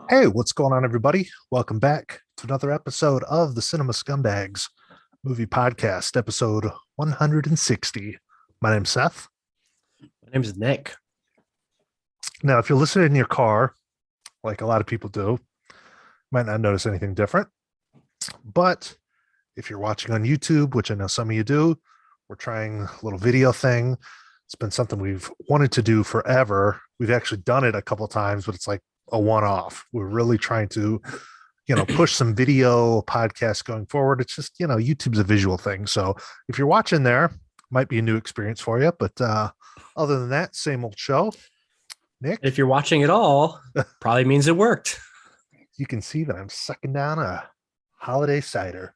Hey, what's going on, everybody? Welcome back to another episode of the Cinema Scumbags movie podcast, episode 160. My name's Seth. My name's Nick. Now, if you're listening in your car, like a lot of people do, might not notice anything different. But if you're watching on YouTube, which I know some of you do, we're trying a little video thing. It's been something we've wanted to do forever. We've actually done it a couple times, but it's like a one-off. We're really trying to push some video podcasts going forward. It's just, YouTube's a visual thing. So if you're watching there, might be a new experience for you. But other than that, same old show. Nick, If you're watching it all, probably means it worked. you can see that I'm sucking down a holiday cider.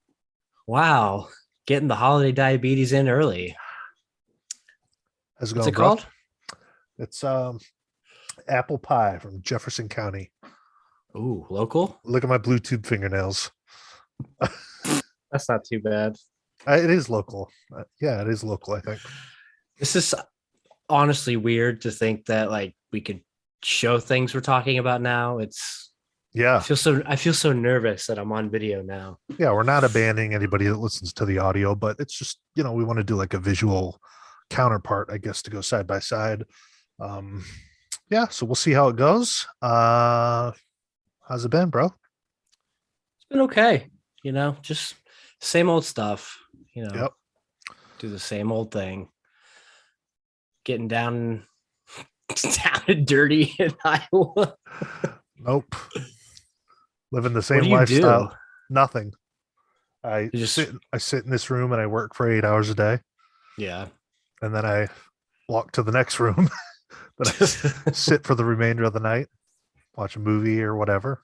Wow. Getting the holiday diabetes in early. How's it What's going, it bro? called? It's apple pie from Jefferson County. Ooh, local? Look at my blue tube fingernails. That's not too bad. It is local. Yeah, it is local, I think. This is honestly weird to think that like we could show things we're talking about now. I Yeah. feel so nervous that I'm on video now. Yeah, we're not abandoning anybody that listens to the audio, but it's just, we want to do like a visual counterpart, I guess, to go side by side. Um, yeah, so we'll see how it goes. How's it been, bro? It's been okay, just same old stuff, Yep. do the same old thing. Getting down down and dirty in Iowa. Nope. Living the What same do you lifestyle. do? Nothing. I You just sit in this room and I work for 8 hours a day, yeah. and then I walk to the next room that I sit for the remainder of the night, watch a movie or whatever.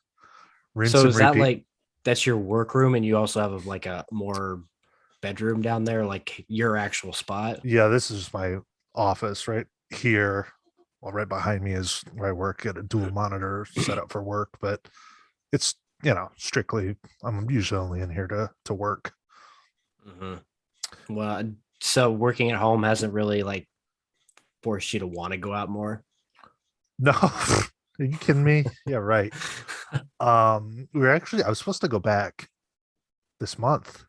Rinse So and is that repeat. like that's your workroom and you also have like a more bedroom down there, like your actual spot? Yeah, this is my office right here. Well, right behind me is where I work at a dual monitor set up for work, but it's strictly I'm usually only in here to work. hmm Well, so working at home hasn't really like forced you to want to go out more. No, are you kidding me? Yeah, right. I was supposed to go back this month,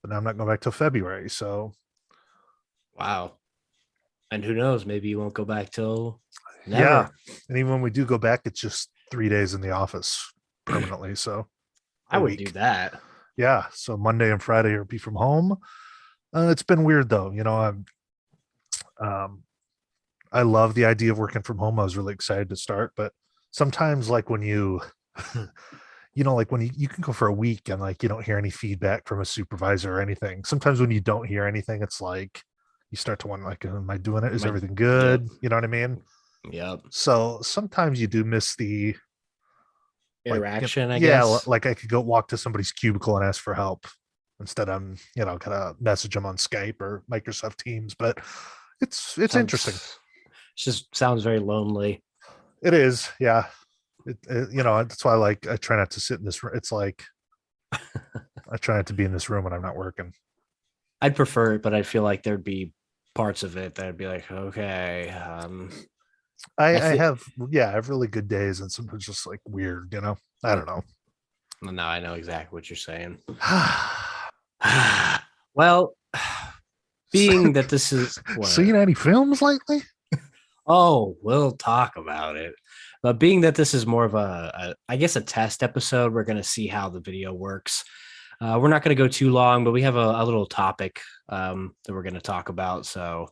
but now I'm not going back till February. So Wow. And who knows, maybe you won't go back till yeah. never. And even when we do go back, it's just 3 days in the office permanently. So I a would do week. that. Yeah. So Monday and Friday will be from home. It's been weird though. Um, I love the idea of working from home. I was really excited to start, but sometimes like when you, like when you can go for a week and like you don't hear any feedback from a supervisor or anything. Sometimes when you don't hear anything, it's like you start to wonder, like, am I doing it? Is My everything yep, good? You know what I mean? yep. So sometimes you do miss the like, Interaction, I yeah, guess. like I could go walk to somebody's cubicle and ask for help instead of, kind of message them on Skype or Microsoft Teams. But it's interesting. Sounds it just sounds very lonely. It is, yeah. That's why I try not to sit in this room. It's like I try not to be in this room when I'm not working. I'd prefer it, but I feel like there'd be parts of it that'd be like, okay, I I think have, yeah, I have really good days and sometimes just like weird. I don't know. no, I know exactly what you're saying. Well, being that this is what, Seen any films lately? oh, we'll talk about it. But being that this is more of I guess, a test episode, we're going to see how the video works. We're not going to go too long, but we have a little topic that we're going to talk about. So,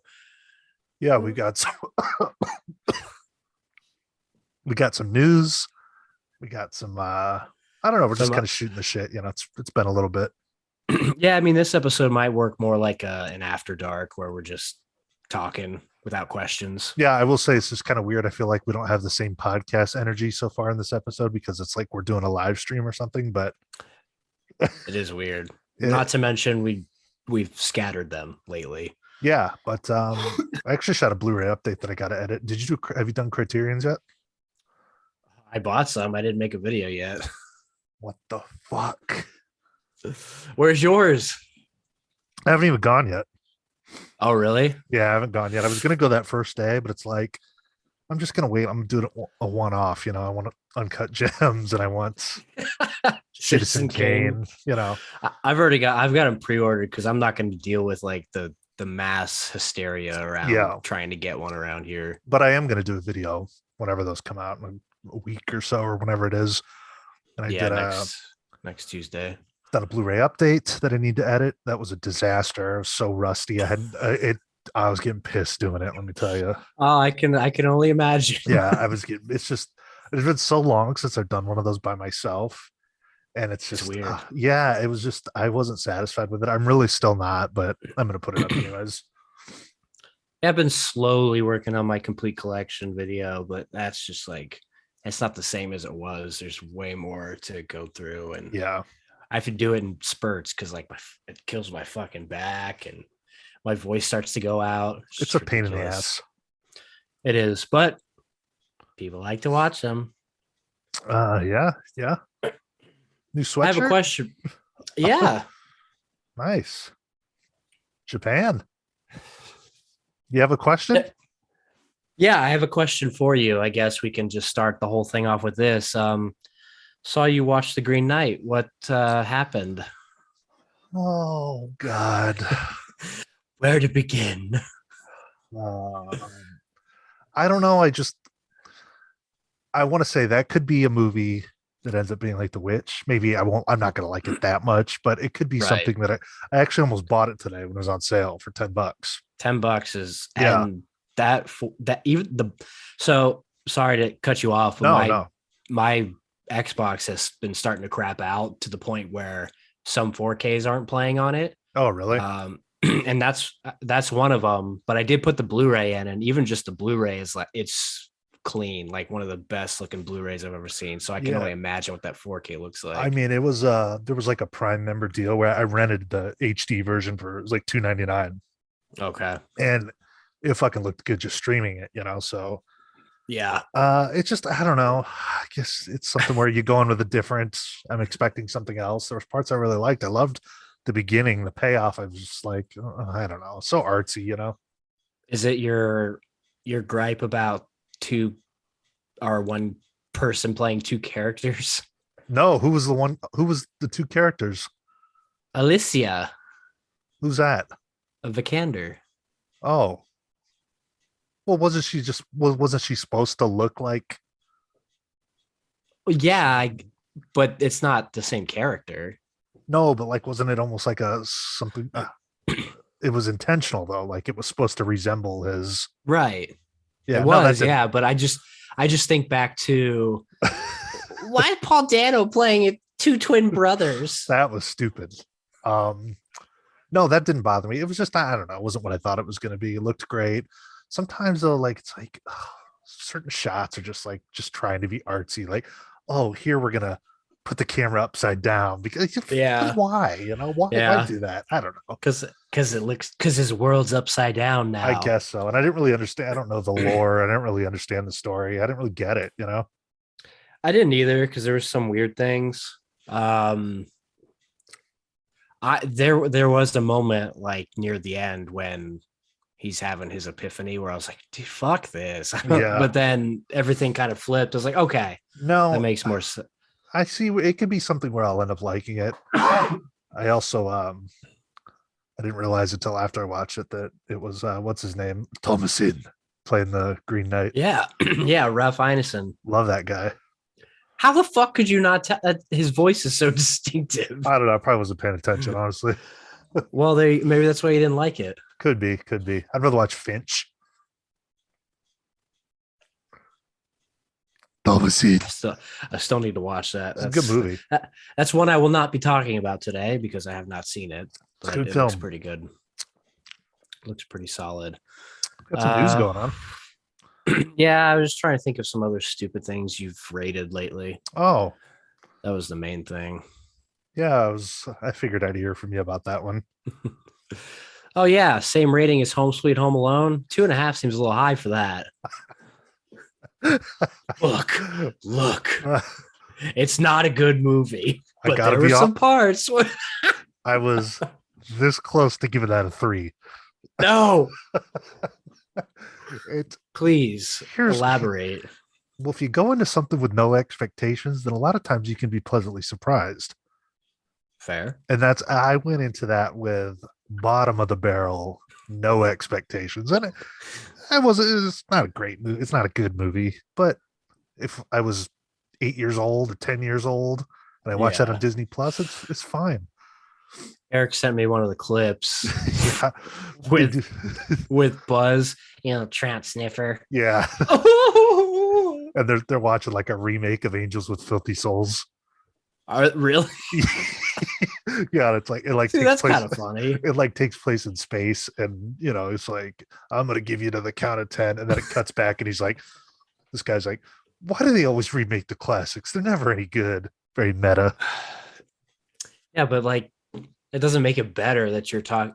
Yeah, we got some news. We got some I don't know, we're just some, kind of shooting the shit. It's been a little bit. yeah, I mean, this episode might work more like an after dark where we're just talking without questions. Yeah, I will say it's just kind of weird. I feel like we don't have the same podcast energy so far in this episode because it's like we're doing a live stream or something, but It is weird. it, Not to mention we've scattered them lately. yeah, but I actually shot a Blu-ray update that I got to edit. Have you done Criterions yet? I bought some. I didn't make a video yet. What the fuck? Where's yours? I haven't even gone yet. Oh, really? Yeah, I haven't gone yet. I was gonna go that first day, but it's like I'm just gonna wait. I'm doing a one-off. I want Uncut Gems, and I want Citizen Citizen Kane. Kane. I've got them pre-ordered because I'm not going to deal with like the mass hysteria around Yeah, trying to get one around here. but I am gonna do a video whenever those come out in a week or so, or whenever it is. And I Yeah, did next Tuesday. done a Blu-ray update that I need to edit. That was a disaster. I was so rusty. I had it. I was getting pissed doing it. Let me tell you. Oh, I can only imagine. Yeah, I was getting. It's just it's been so long since I've done one of those by myself, and it's It's just weird. yeah, it was just I wasn't satisfied with it. I'm really still not, but I'm gonna put it up anyways. I've been slowly working on my complete collection video, but that's just like it's not the same as it was. There's way more to go through, and Yeah, I have to do it in spurts because like it kills my fucking back and my voice starts to go out. it's a just pain in the ridiculous. ass. It is, but people like to watch them. Yeah, yeah. New I have a sweatshirt. question. Yeah. Nice. Japan. You have a question? Yeah, I have a question for you. I guess we can just start the whole thing off with this. Saw you watch The Green Knight. What happened? Oh God. Where to begin? Um, I don't know. I want to say that could be a movie that ends up being like The Witch. Maybe I won't. I'm not going to like it that much, but it could be Right. something that I actually almost bought it today when it was on sale for $10. $10 is Yeah. and that even the so sorry to cut you off, but No, my no. my Xbox has been starting to crap out to the point where some 4Ks aren't playing on it. Oh, really? And that's one of them. But I did put the Blu-ray in, and even just the Blu-ray is like it's clean, like one of the best looking Blu-rays I've ever seen. So I can Yeah. only imagine what that 4K looks I like. mean, it was there was like a Prime member deal where I rented the HD version for it was like $2.99, Okay. and it fucking looked good just streaming it. So Yeah. it's just I don't know. I guess it's something where you go in with a different. I'm expecting something else. There was parts I really liked. I loved the beginning, the payoff. I was just like, I don't know, so artsy. Is it your gripe about two or one person playing two characters? No, who was the one? Who was the two characters? Alicia Who's that? Vikander. Oh, well, wasn't she supposed to look like? Yeah, but it's not the same character. No, but like, wasn't it almost like a something? It was intentional though. Like it was supposed to resemble his. Right. It Yeah, no, that was, didn't. yeah, but I just think back to why Paul Dano playing it two twin brothers? That was stupid. Um, no, that didn't bother me. It was just I don't know. It wasn't what I thought it was going to be. It looked great. Sometimes though, like it's like certain shots are just like just trying to be artsy. Like, oh, here we're gonna put the camera upside down because Yeah. why? Why Yeah. do that? I don't know. Because his world's upside down I now. guess so. And I didn't really understand. I don't know the lore. I didn't really understand the story. I didn't really get it. I didn't either because there was some weird things. There was a moment like near the end when he's having his epiphany where I was like, dude, fuck this. Yeah. But then everything kind of flipped. I was like, okay, that No, makes more sense. I see. It could be something where I'll end up liking it. I also I didn't realize until after I watched it that it was what's his name? Thomasin playing the Green Knight. Yeah. Yeah. Ralph Ineson. Love that guy. How the fuck could you not tell his voice is so distinctive? I don't know. I probably wasn't paying attention, honestly. Well, maybe that's why you didn't like it. Could be, could be. I'd rather watch Finch. Thomasin. I still need to watch that. It's a good movie. That's one I will not be talking about today because I have not seen it. It's a But good it film. looks pretty good. Looks pretty solid. Got some news going on. Yeah, I was just trying to think of some other stupid things you've rated lately. Oh, That was the main thing. yeah. I figured I'd hear from you about that one. Oh yeah, same rating as Home Sweet Home Alone. 2.5 seems a little high for that. Look, it's not a good movie, I but gotta there were be some parts. I was this close to giving that a 3. No, It Please here's elaborate. well, if you go into something with no expectations, then a lot of times you can be pleasantly surprised. Fair. And that's I went into that with bottom of the barrel, no expectations, and it's not a great movie. It's not a good movie, but if I was 8 years old or 10 years old and I watch that on Yeah. Disney Plus, it's fine. Eric sent me one of the clips Yeah, with Buzz, Trout Sniffer. yeah, and they're watching like a remake of Angels with Filthy Souls. Really? Yeah, it's like it like See, takes that's place. kind of funny. It like takes place in space, and it's like I'm gonna give you to the count of 10, and then it cuts back, and he's like, this guy's like, why do they always remake the classics? They're never any good. Very meta. Yeah, but like it doesn't make it better that you're talking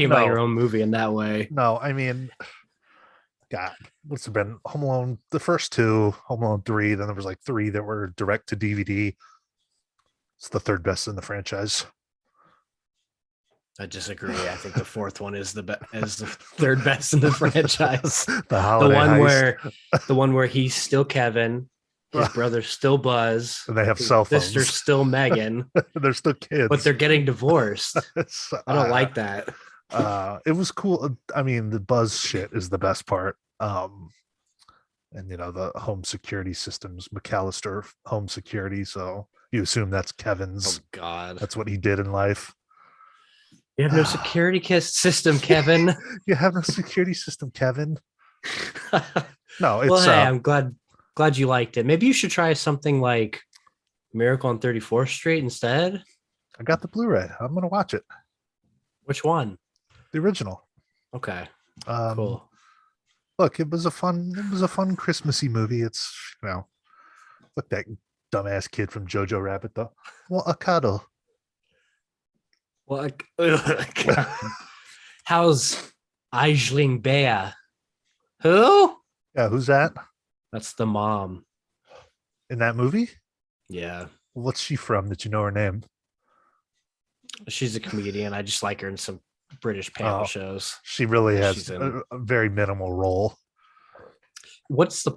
about your No, own movie in that way. no, I mean, God, what's it been? Home Alone, the first two, Home Alone 3, then there was like three that were direct to DVD. It's the third best in the franchise. I disagree. I think the fourth one is is the third best in the franchise. The The holiday one heist. where he's still Kevin, his brother's still Buzz, And they have his cell sister's phones. still Megan, They're still kids. but they're getting divorced. It's, I don't like that. it was cool. I mean, the Buzz shit is the best part. And the home security systems, McAllister home security. So you assume that's Oh Kevin's. God. That's what he did in life. You have no security system, Kevin. You have no security system, Kevin. No, it's Well, hey, I'm glad you liked it. Maybe you should try something like Miracle on 34th Street instead. I got the Blu-ray. I'm gonna watch it. Which one? The original. Okay, Cool. cool. Look, it was a fun Christmassy movie. It's look that dumbass kid from Jojo Rabbit though. Well, a cuddle. Well, how's Aisling Bea? Who? Yeah, who's that That's the mom. in that movie? Yeah, What's she from? That you know her name? she's a comedian. I just like her in some British panel Oh, shows. she really has She's in. a very minimal role. What's the?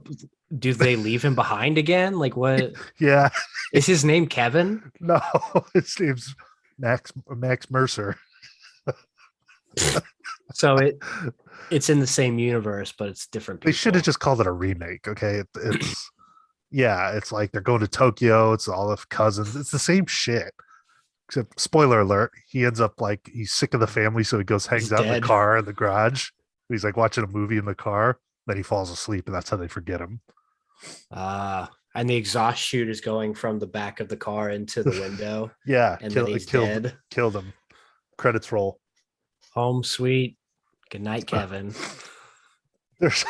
Do they leave him behind again? Like, what Yeah, is his name? Kevin? no, his name's Max Mercer. So it's in the same universe, but it's different They people. should have just called it a remake. Okay, it's yeah, it's like they're going to Tokyo. It's all of cousins. It's the same shit. Except, spoiler alert, he ends up like he's sick of the family, so he goes hangs He's out in dead. the car in the garage. He's like watching a movie in the car. Then he falls asleep, and that's how they forget him. And the exhaust chute is going from the back of the car into the window, Yeah, and then he's killed dead. killed him. Credits roll. Home sweet. Good night, Kevin. There's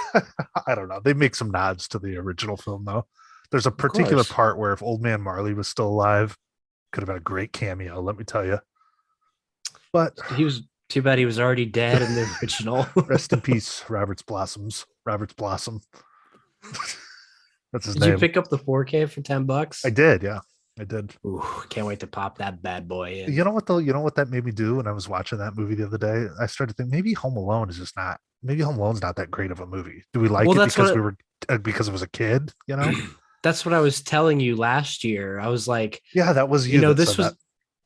I don't know. They make some nods to the original film though. There's a particular course. part where if Old Man Marley was still alive, could have been a great cameo, let me tell you. But He was too bad he was already dead in the original. rest in peace, Roberts Blossom. That's his Did name. you pick up the 4K for $10? I did, yeah. I did. Ooh, can't wait to pop that bad boy in. You know what though? You know what that made me do when I was watching that movie the other day? I started to think maybe Home Alone is just not. Maybe Home Alone's not that great of a movie. Do we like Well, it that's because what- we were because it was a kid? That's what I was telling you last year. I was like, Yeah, that was you. That this said was that.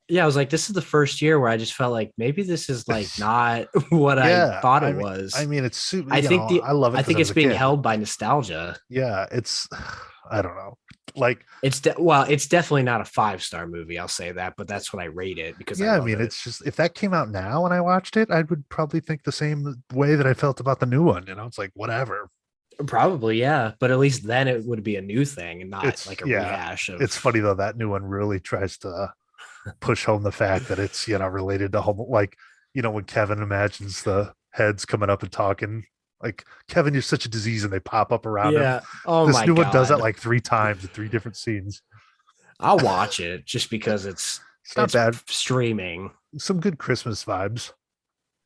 yeah, I was like, this is the first year where I just felt like maybe this is like not what I thought it was. I mean, it's. I think I love it. I think 'cause it's was a being kid. held by nostalgia. Yeah, it's. I don't know. Like, It's it's definitely not a 5-star movie. I'll say that, but that's what I rate it because yeah, I I love mean, it. it's just if that came out now and I watched it, I would probably think the same way that I felt about the new one. It's like whatever. Probably, yeah, but at least then it would be a new thing and not It's like a yeah. rehash of. It's funny though that new one really tries to push home the fact that it's related to home. Like when Kevin imagines the heads coming up and talking, like Kevin, you're such a disease, and they pop up around him. Yeah. Oh This my new god. one does that like 3 times in 3 different scenes. I'll watch it just because it's not bad. Streaming. Some good Christmas vibes.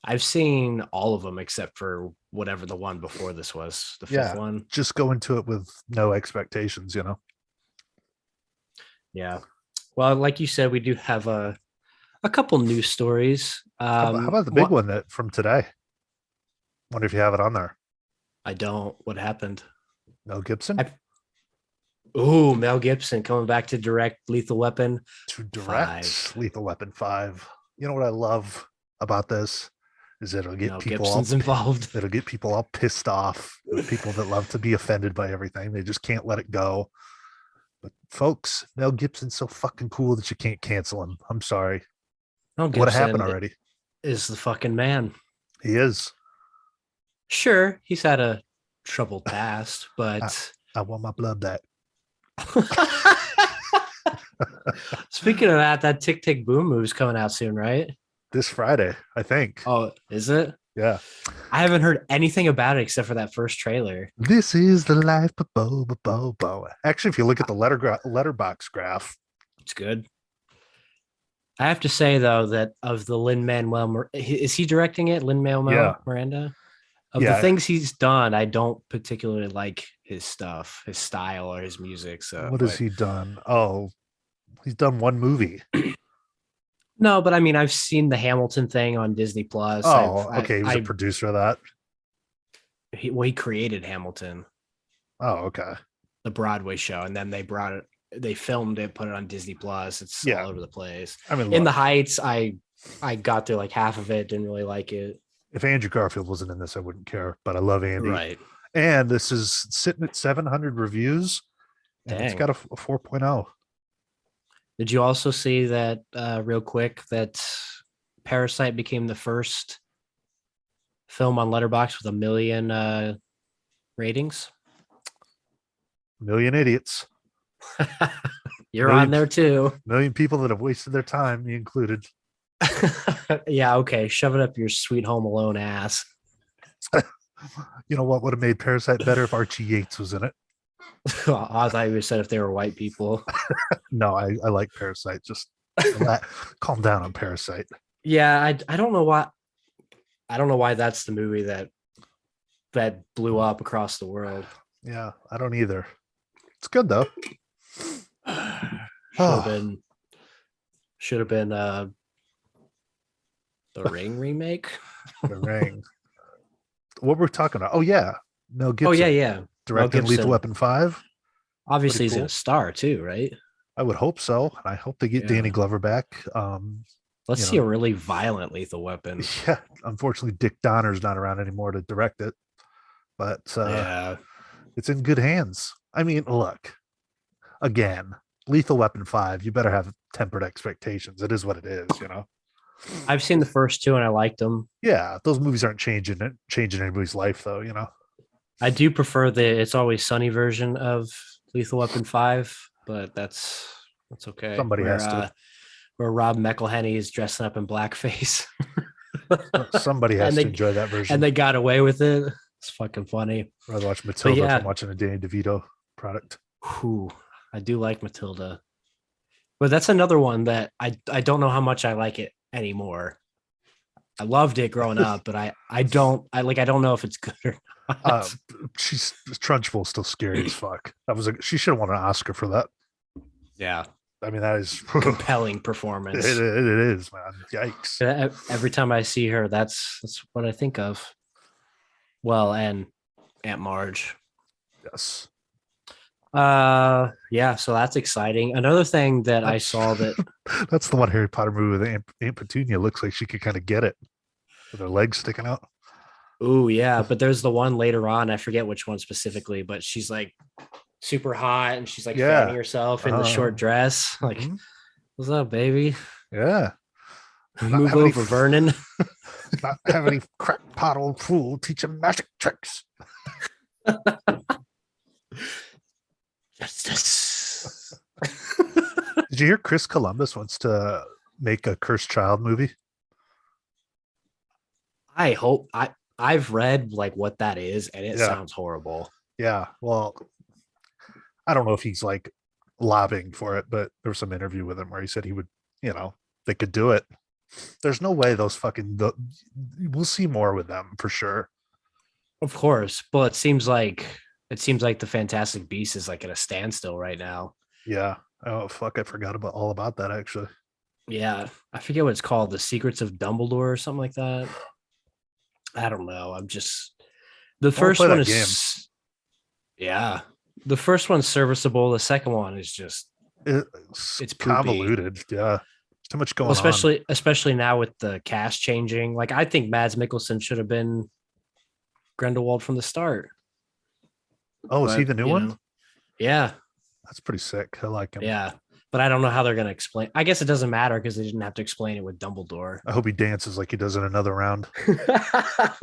I've seen all of them except for whatever the one before this was, the fifth one. Just go into it with no expectations, Yeah. Well, like you said, we do have a couple news stories. How about the big one that from today? Wonder if you have it on there. I don't. What happened? Mel Gibson I, ooh, Mel Gibson coming back to direct Lethal Weapon to direct 5. Lethal Weapon 5. You know what I love about this is Mel Gibson's involved. it'll get people all pissed off. People that love to be offended by everything. They just can't let it go. But folks, Mel Gibson's so fucking cool that you can't cancel him. I'm sorry. Mel What happened Gibson already? is the fucking man. He is. Sure, he's had a troubled past, I, but I want my blood back. speaking of that, that Tick Tick Boom movie's coming out soon, right? This Friday, I think. Oh, is it? Yeah. I haven't heard anything about it except for that first trailer. This is the life of Bo, Bo, Bo, Bo. Actually, if you look at the letterbox graph, It's good. I have to say though that of the Lin Manuel, is he directing it? Lin yeah, Manuel Miranda. Of the yeah. things he's done, I don't particularly like his stuff, his style, or his music. So, What has but he done? Oh, he's done one movie. no, but I mean, I've seen the Hamilton thing on Disney Plus. Oh, okay. He was a producer of that. He created Hamilton, Oh, okay. the Broadway show, and then they filmed it, put it on Disney Plus. It's Yeah. all over the place. I mean, In look, the Heights, I got through like half of it, didn't really like it. if Andrew Garfield wasn't in this, I wouldn't care. But I love Andy. Right. And this is sitting at 700 reviews, and it's Dang. got a 4.0. Did you also see that real quick that Parasite became the first film on Letterboxd with 1 million ratings? Million idiots. You're Million- on there too. Million people that have wasted their time, me included. Yeah, okay. Shove it up your sweet Home Alone ass. You know what would have made Parasite better if Archie Yates was in it? I thought you said if they were white people. No, I like Parasite. Just calm down on Parasite. Yeah, I don't know why. I don't know why that's the movie that blew up across the world. Yeah, I don't either. It's good though. Should have been the Ring remake. The Ring. What we're talking about? Oh yeah, Mel Gibson. Oh yeah. Directing Lethal Weapon 5. Obviously, he's cool. gonna star too, right? I would hope so, and I hope they get Danny Glover back. Let's see a really violent Lethal Weapon. Yeah, unfortunately, Dick Donner's not around anymore to direct it, but it's in good hands. I mean, look, again, Lethal Weapon 5. You better have tempered expectations. It is what it is, you know. I've seen the first two and I liked them. Yeah, those movies aren't changing anybody's life, though. You know. I do prefer the It's Always Sunny version of Lethal Weapon 5, but that's okay. Somebody has to. Where Rob McElhenney is dressing up in blackface. Somebody has to enjoy that version. And they got away with it. It's fucking funny. I'd watch Matilda from watching a Danny DeVito product. Whew, I do like Matilda. But that's another one that I don't know how much I like it anymore. I loved it growing up, but I don't know if it's good or not. She's Trunchbull's still scary as fuck. She should have won an Oscar for that. Yeah. I mean, that is compelling performance. It is, man. Yikes. Every time I see her, that's what I think of. Well, and Aunt Marge. Yes. Yeah, so that's exciting. Another thing that I saw that that's the one Harry Potter movie with Aunt Petunia looks like she could kind of get it with her legs sticking out. Oh yeah, but there's the one later on, I forget which one specifically, but she's like super hot and she's like fanning herself in the short dress. Like, what's up, baby? Yeah. Move over, Vernon. Not have any crackpot old fool teach him magic tricks. Justice. Did you hear Chris Columbus wants to make a Cursed Child movie? I hope I've read like what that is, and it sounds horrible. Yeah. Well, I don't know if he's like lobbying for it, but there was some interview with him where he said he would, they could do it. There's no way we'll see more with them for sure. Of course. But it seems like the Fantastic Beast is like at a standstill right now. Yeah. Oh fuck, I forgot all about that actually. Yeah. I forget what it's called, The Secrets of Dumbledore or something like that. I don't know. The I wanna first play one that game. is yeah. The first one's serviceable. The second one is just It's it's poopy. convoluted. Yeah. There's too much Well, going on. especially now with the cast changing. Like I think Mads Mikkelsen should have been Grindelwald from the start. Oh, is he But the new one? yeah, That's pretty sick. I like him. yeah. But I don't know how they're gonna explain. I guess it doesn't matter because they didn't have to explain it with Dumbledore. I hope he dances like he does in another round.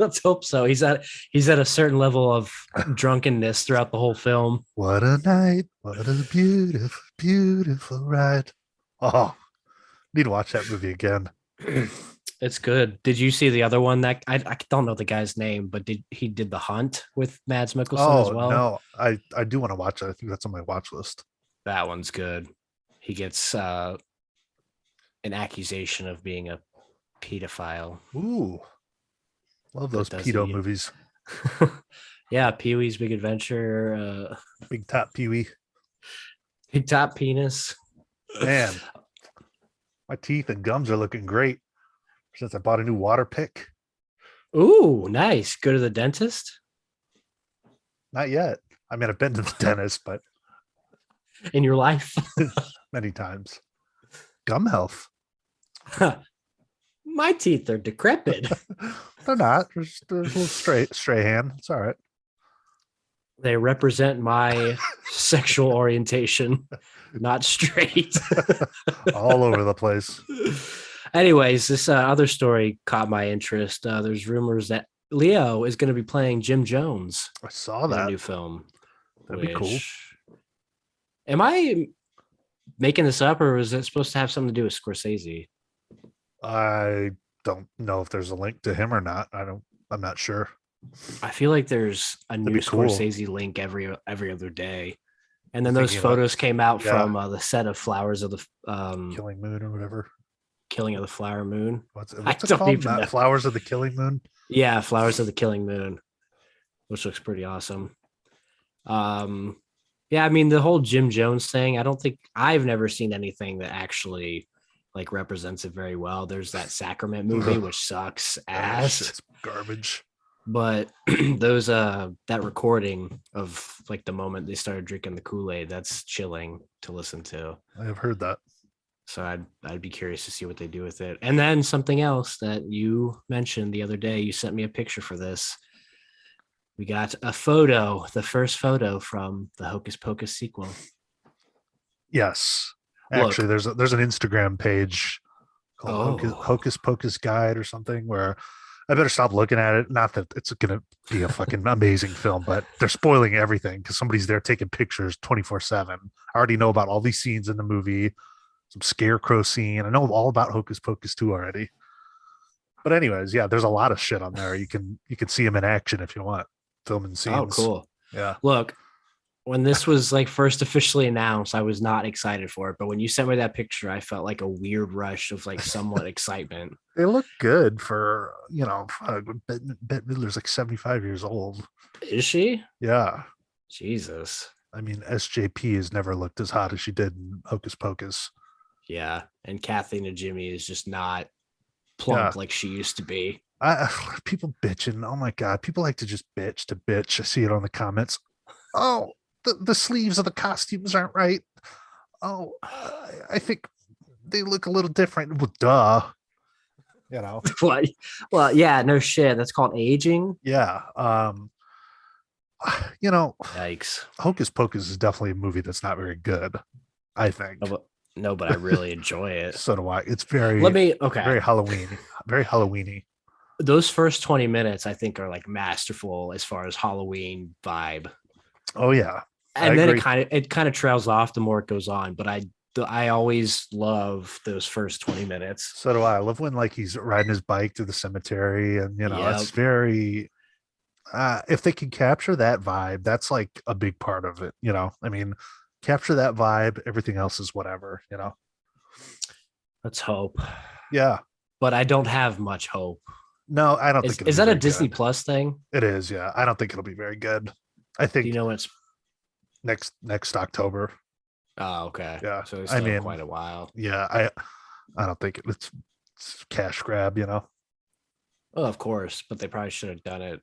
Let's hope so. He's at a certain level of drunkenness throughout the whole film. What a night. What a beautiful, beautiful ride. Oh, need to watch that movie again. It's good. Did you see the other one that I don't know the guy's name, but did The Hunt with Mads Mikkelsen as Oh well? no, I do want to watch it. I think that's on my watch list. That one's good. He gets an accusation of being a pedophile, Ooh, love but those does pedo he? movies. Yeah, Pee Wee's Big Adventure, Big Top Pee Wee. Big Top Penis. Man, my teeth and gums are looking great since I bought a new water pick. Ooh, nice. Go to the dentist Not yet. I mean, I've been to the dentist, but in your life. many times. Gum health. My teeth are decrepit. They're not. They're a little stray hand. It's all right. They represent my sexual orientation, not straight. All over the place. Anyways, this other story caught my interest. There's rumors that Leo is going to be playing Jim Jones I saw in a that. new film. That'd be cool. Am I making this up, or is it supposed to have something to do with Scorsese? I don't know if there's a link to him or not. I'm not sure. I feel like there's a new be cool. Scorsese link every other day. And then You're those thinking about- photos came out yeah. from the set of Flowers of the Killing Moon or whatever. Killing of the Flower Moon. What's I it don't called? even know. Flowers of the Killing Moon. Yeah, Flowers of the Killing Moon, which looks pretty awesome. Yeah, I mean the whole Jim Jones thing, I've never seen anything that actually like represents it very well. There's that Sacrament movie, which sucks ass. It's garbage. But those that recording of like the moment they started drinking the Kool-Aid, that's chilling to listen to. I have heard that. So I'd be curious to see what they do with it. And then something else that you mentioned the other day, you sent me a picture for this. We got a photo, the first photo from the Hocus Pocus sequel. Yes. Look. Actually, there's an Instagram page called Hocus Pocus Guide or something where I better stop looking at it. Not that it's going to be a fucking amazing film, but they're spoiling everything because somebody's there taking pictures 24/7. I already know about all these scenes in the movie, some scarecrow scene. I know all about Hocus Pocus 2 already. But anyways, yeah, there's a lot of shit on there. You can see them in action if you want, filming scenes. Oh, cool. Yeah. Look, when this was like first officially announced, I was not excited for it. But when you sent me that picture, I felt like a weird rush of like somewhat excitement. They look good for, Bette Midler's like 75 years old. Is she? Yeah. Jesus. I mean, SJP has never looked as hot as she did in Hocus Pocus. Yeah. And Kathy Najimy is just not plump like she used to be. People bitching. Oh my God. People like to just bitch. I see it on the comments. Oh, the sleeves of the costumes aren't right. Oh, I think they look a little different. Well, duh. Well, yeah, no shit. That's called aging. Yeah. Yikes. Hocus Pocus is definitely a movie that's not very good, I think. No, but I really enjoy it. So do I. It's very very Halloween, very Halloweeny. Those first 20 minutes, I think, are like masterful as far as Halloween vibe. Oh yeah. And then it kind of trails off the more it goes on, but I always love those first 20 minutes. So do I. I love when like he's riding his bike through the cemetery, and it's very if they can capture that vibe, that's like a big part of it. I mean, capture that vibe, everything else is whatever. Let's hope. Yeah, but I don't have much hope. No, I don't think is that a Disney Plus thing? It is. Yeah, I don't think it'll be very good. I think. Do you know it's next October? Oh, okay. Yeah, so it's still quite a while. Yeah, I don't think it's cash grab. Well, of course, but they probably should have done it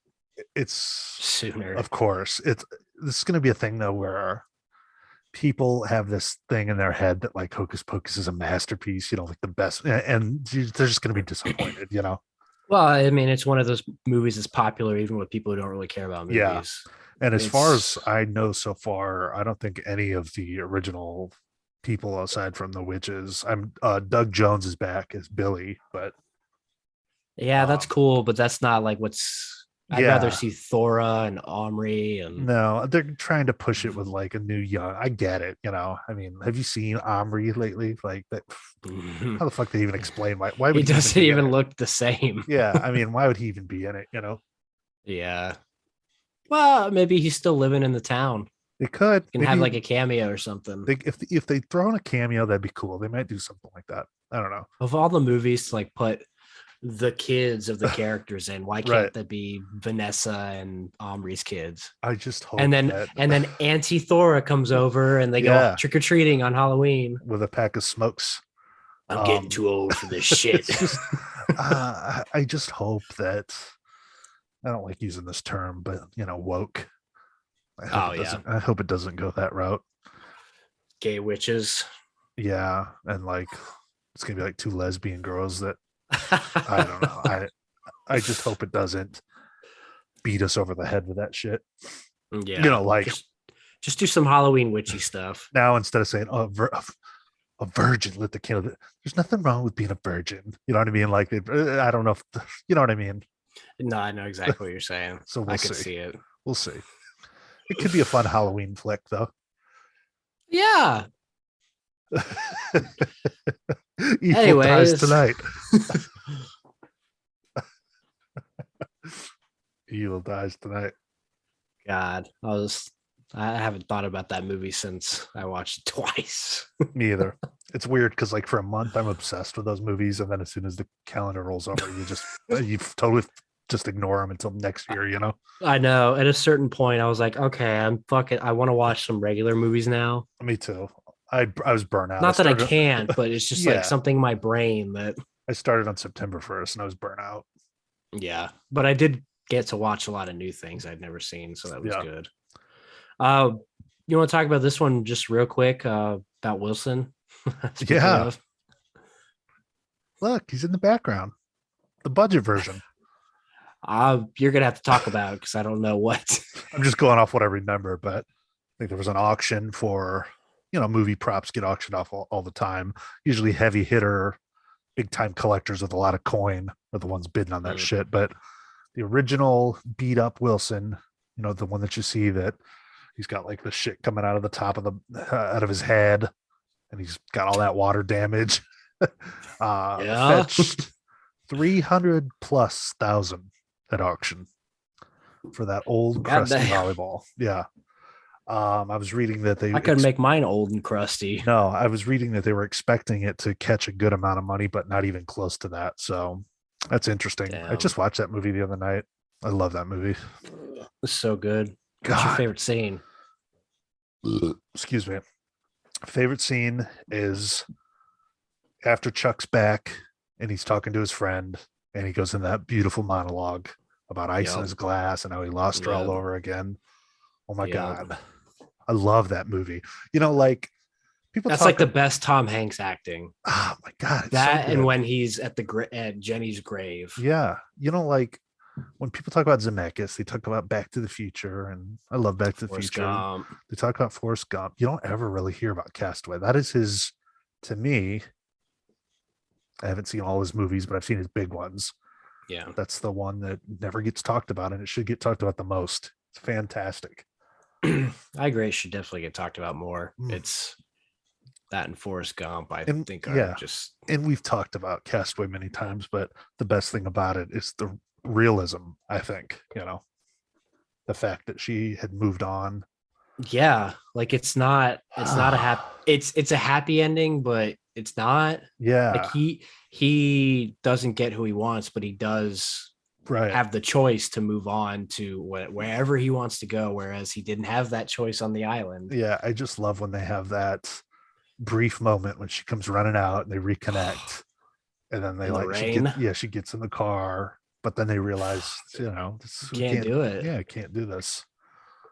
It's sooner. of course this is going to be a thing though where people have this thing in their head that like Hocus Pocus is a masterpiece, like the best, and they're just going to be disappointed, Well, I mean, it's one of those movies that's popular even with people who don't really care about Yeah. movies. And as far as It's I know so far, I don't think any of the original people aside from the witches. I'm Doug Jones is back as Billy, but yeah, that's um cool, but that's not like what's. I'd rather yeah, see Thora and Omri and no, they're trying to push it with like a new young. I get it, I mean, have you seen Omri lately? Like that, how the fuck they even explain why he would he even doesn't be in even it? look the same. Yeah, I mean, why would he even be in it? Yeah. Well, maybe he's still living in the town. They could Can have maybe like a cameo or something. if they throw in a cameo, that'd be cool. They might do something like that. I don't know. Of all the movies to like put the kids of the characters in, why Right. can't that be Vanessa and Omri's kids? I just And hope then that and then Auntie Thora comes over and they go yeah, trick or treating on Halloween. with a pack of smokes. I'm getting too old for this shit. It's just I just hope that I don't like using this term, but woke. Oh yeah, I hope it doesn't go that route. gay witches. Yeah, and like it's gonna be like two lesbian girls that I don't know. I just hope it doesn't beat us over the head with that shit. Yeah, Like just do some Halloween witchy stuff. now instead of saying a virgin lit the candle, there's nothing wrong with being a virgin. You know what I mean? Like I don't know if you know what I mean. No, I know exactly what you're saying. So we'll I could see. see it. We'll see. It could be a fun Halloween flick though. Yeah. Evil dies Anyways, tonight. Evil dies tonight. God, I haven't thought about that movie since I watched it twice. Me either. It's weird because like for a month I'm obsessed with those movies, and then as soon as the calendar rolls over, you totally just ignore them until next year. I know. At a certain point, I was like, okay, I want to watch some regular movies now. Me too. I was burnt out. Not that I can't, but it's just like Yeah. something in my brain that, I started on September 1st and I was burnt out. yeah. But I did get to watch a lot of new things I'd never seen, so that was Yeah. good. You want to talk about this one just real quick about Wilson? Yeah. Of. Look, he's in the background. The budget version. You're gonna have to talk about it because I don't know what. I'm just going off what I remember, but I think there was an auction for, movie props get auctioned off all the time. Usually heavy hitter, big time collectors with a lot of coin are the ones bidding on that shit. But the original beat up Wilson, the one that you see that he's got like the shit coming out of the top of out of his head, and he's got all that water damage. Fetched 300,000+ at auction for that old crusty volleyball. Yeah. I was reading that I couldn't make mine old and crusty. No, I was reading that they were expecting it to catch a good amount of money, but not even close to that. So that's interesting. Damn. I just watched that movie the other night. I love that movie. It's so good. What's your favorite scene? Excuse me. Favorite scene is after Chuck's back and he's talking to his friend and he goes in that beautiful monologue about ice in his glass and how he lost her all over again. Oh my God. I love that movie. Like people that's like the best Tom Hanks acting. Oh my God. That so and when he's at at Jenny's grave. Yeah. Like when people talk about Zemeckis, they talk about Back to the Future, and I love Back to the Future. Gump. They talk about Forrest Gump. You don't ever really hear about Castaway. That is his, to me, I haven't seen all his movies, but I've seen his big ones. Yeah. That's the one that never gets talked about, and it should get talked about the most. It's fantastic. I agree. It should definitely get talked about more. It's that and Forrest Gump, I think are just. And we've talked about Castaway many times, but the best thing about it is the realism, I think, the fact that she had moved on. Yeah, like it's not a happy it's a happy ending, but it's not. Yeah. Like he doesn't get who he wants, but he does have the choice to move on to wherever he wants to go, whereas he didn't have that choice on the island. Yeah, I just love when they have that brief moment when she comes running out and they reconnect, and then they she gets in the car but then they realized, we Can't do it. Yeah, can't do this.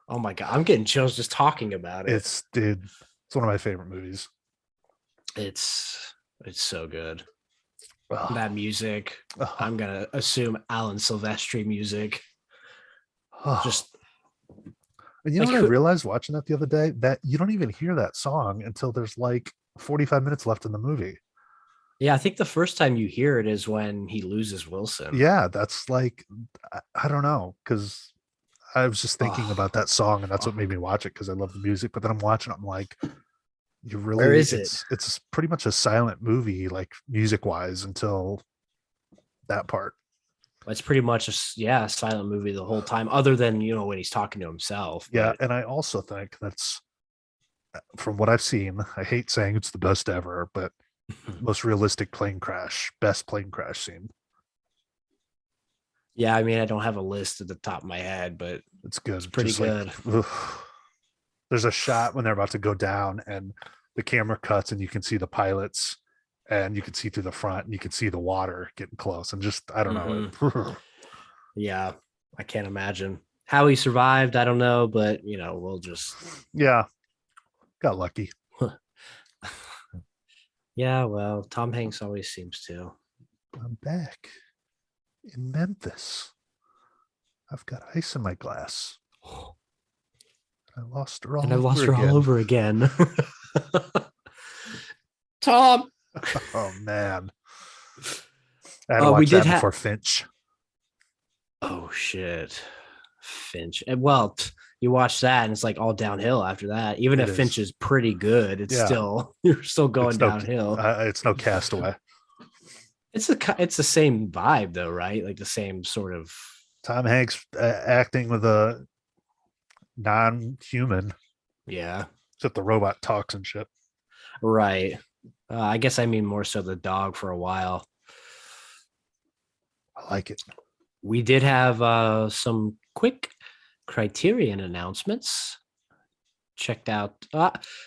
Oh my god, I'm getting chills just talking about it. It's one of my favorite movies. It's so good. Oh, That music, oh, I'm gonna assume Alan Silvestri music. oh. Just And you know like what I realized watching that the other day? That you don't even hear that song until there's like 45 minutes left in the movie. yeah, I think the first time you hear it is when he loses Wilson. Yeah, that's like, I don't know, because I was just thinking Oh, about that song, and that's what made fuck. me watch it because I love the music. But then I'm watching it, I'm like, you Where really, is it? it's pretty much a silent movie, like music wise, until that part. It's pretty much a silent movie the whole time, other than when he's talking to himself. Yeah, But and I also think that's from what I've seen. I hate saying it's the best ever, but most realistic plane crash, best plane crash scene. yeah, I mean, I don't have a list at the top of my head, but It's it's good. pretty Just like, good. ugh. There's a shot when they're about to go down, and the camera cuts, and you can see the pilots, and you can see through the front, and you can see the water getting close, and just I don't Hmm. know. Yeah, I can't imagine how he survived. I don't know, but we'll just. Yeah, got lucky. Yeah, well, Tom Hanks always seems to. I'm back in Memphis. I've got ice in my glass. I lost her And all I've over lost her all again. over again. Tom. Oh man, I had to We watch did that have. before Finch. Oh shit, Finch. Well, you watch that and it's like all downhill after that. Even It if is. Finch is pretty good, it's Yeah, still you're still going it's no, downhill. it's no Castaway. It's the same vibe though, right? Like the same sort of. Tom Hanks acting with a non-human, Yeah, except the robot talks and shit. right. I guess I mean more so the dog for a while. I like it. We did have some quick Criterion announcements. Checked out.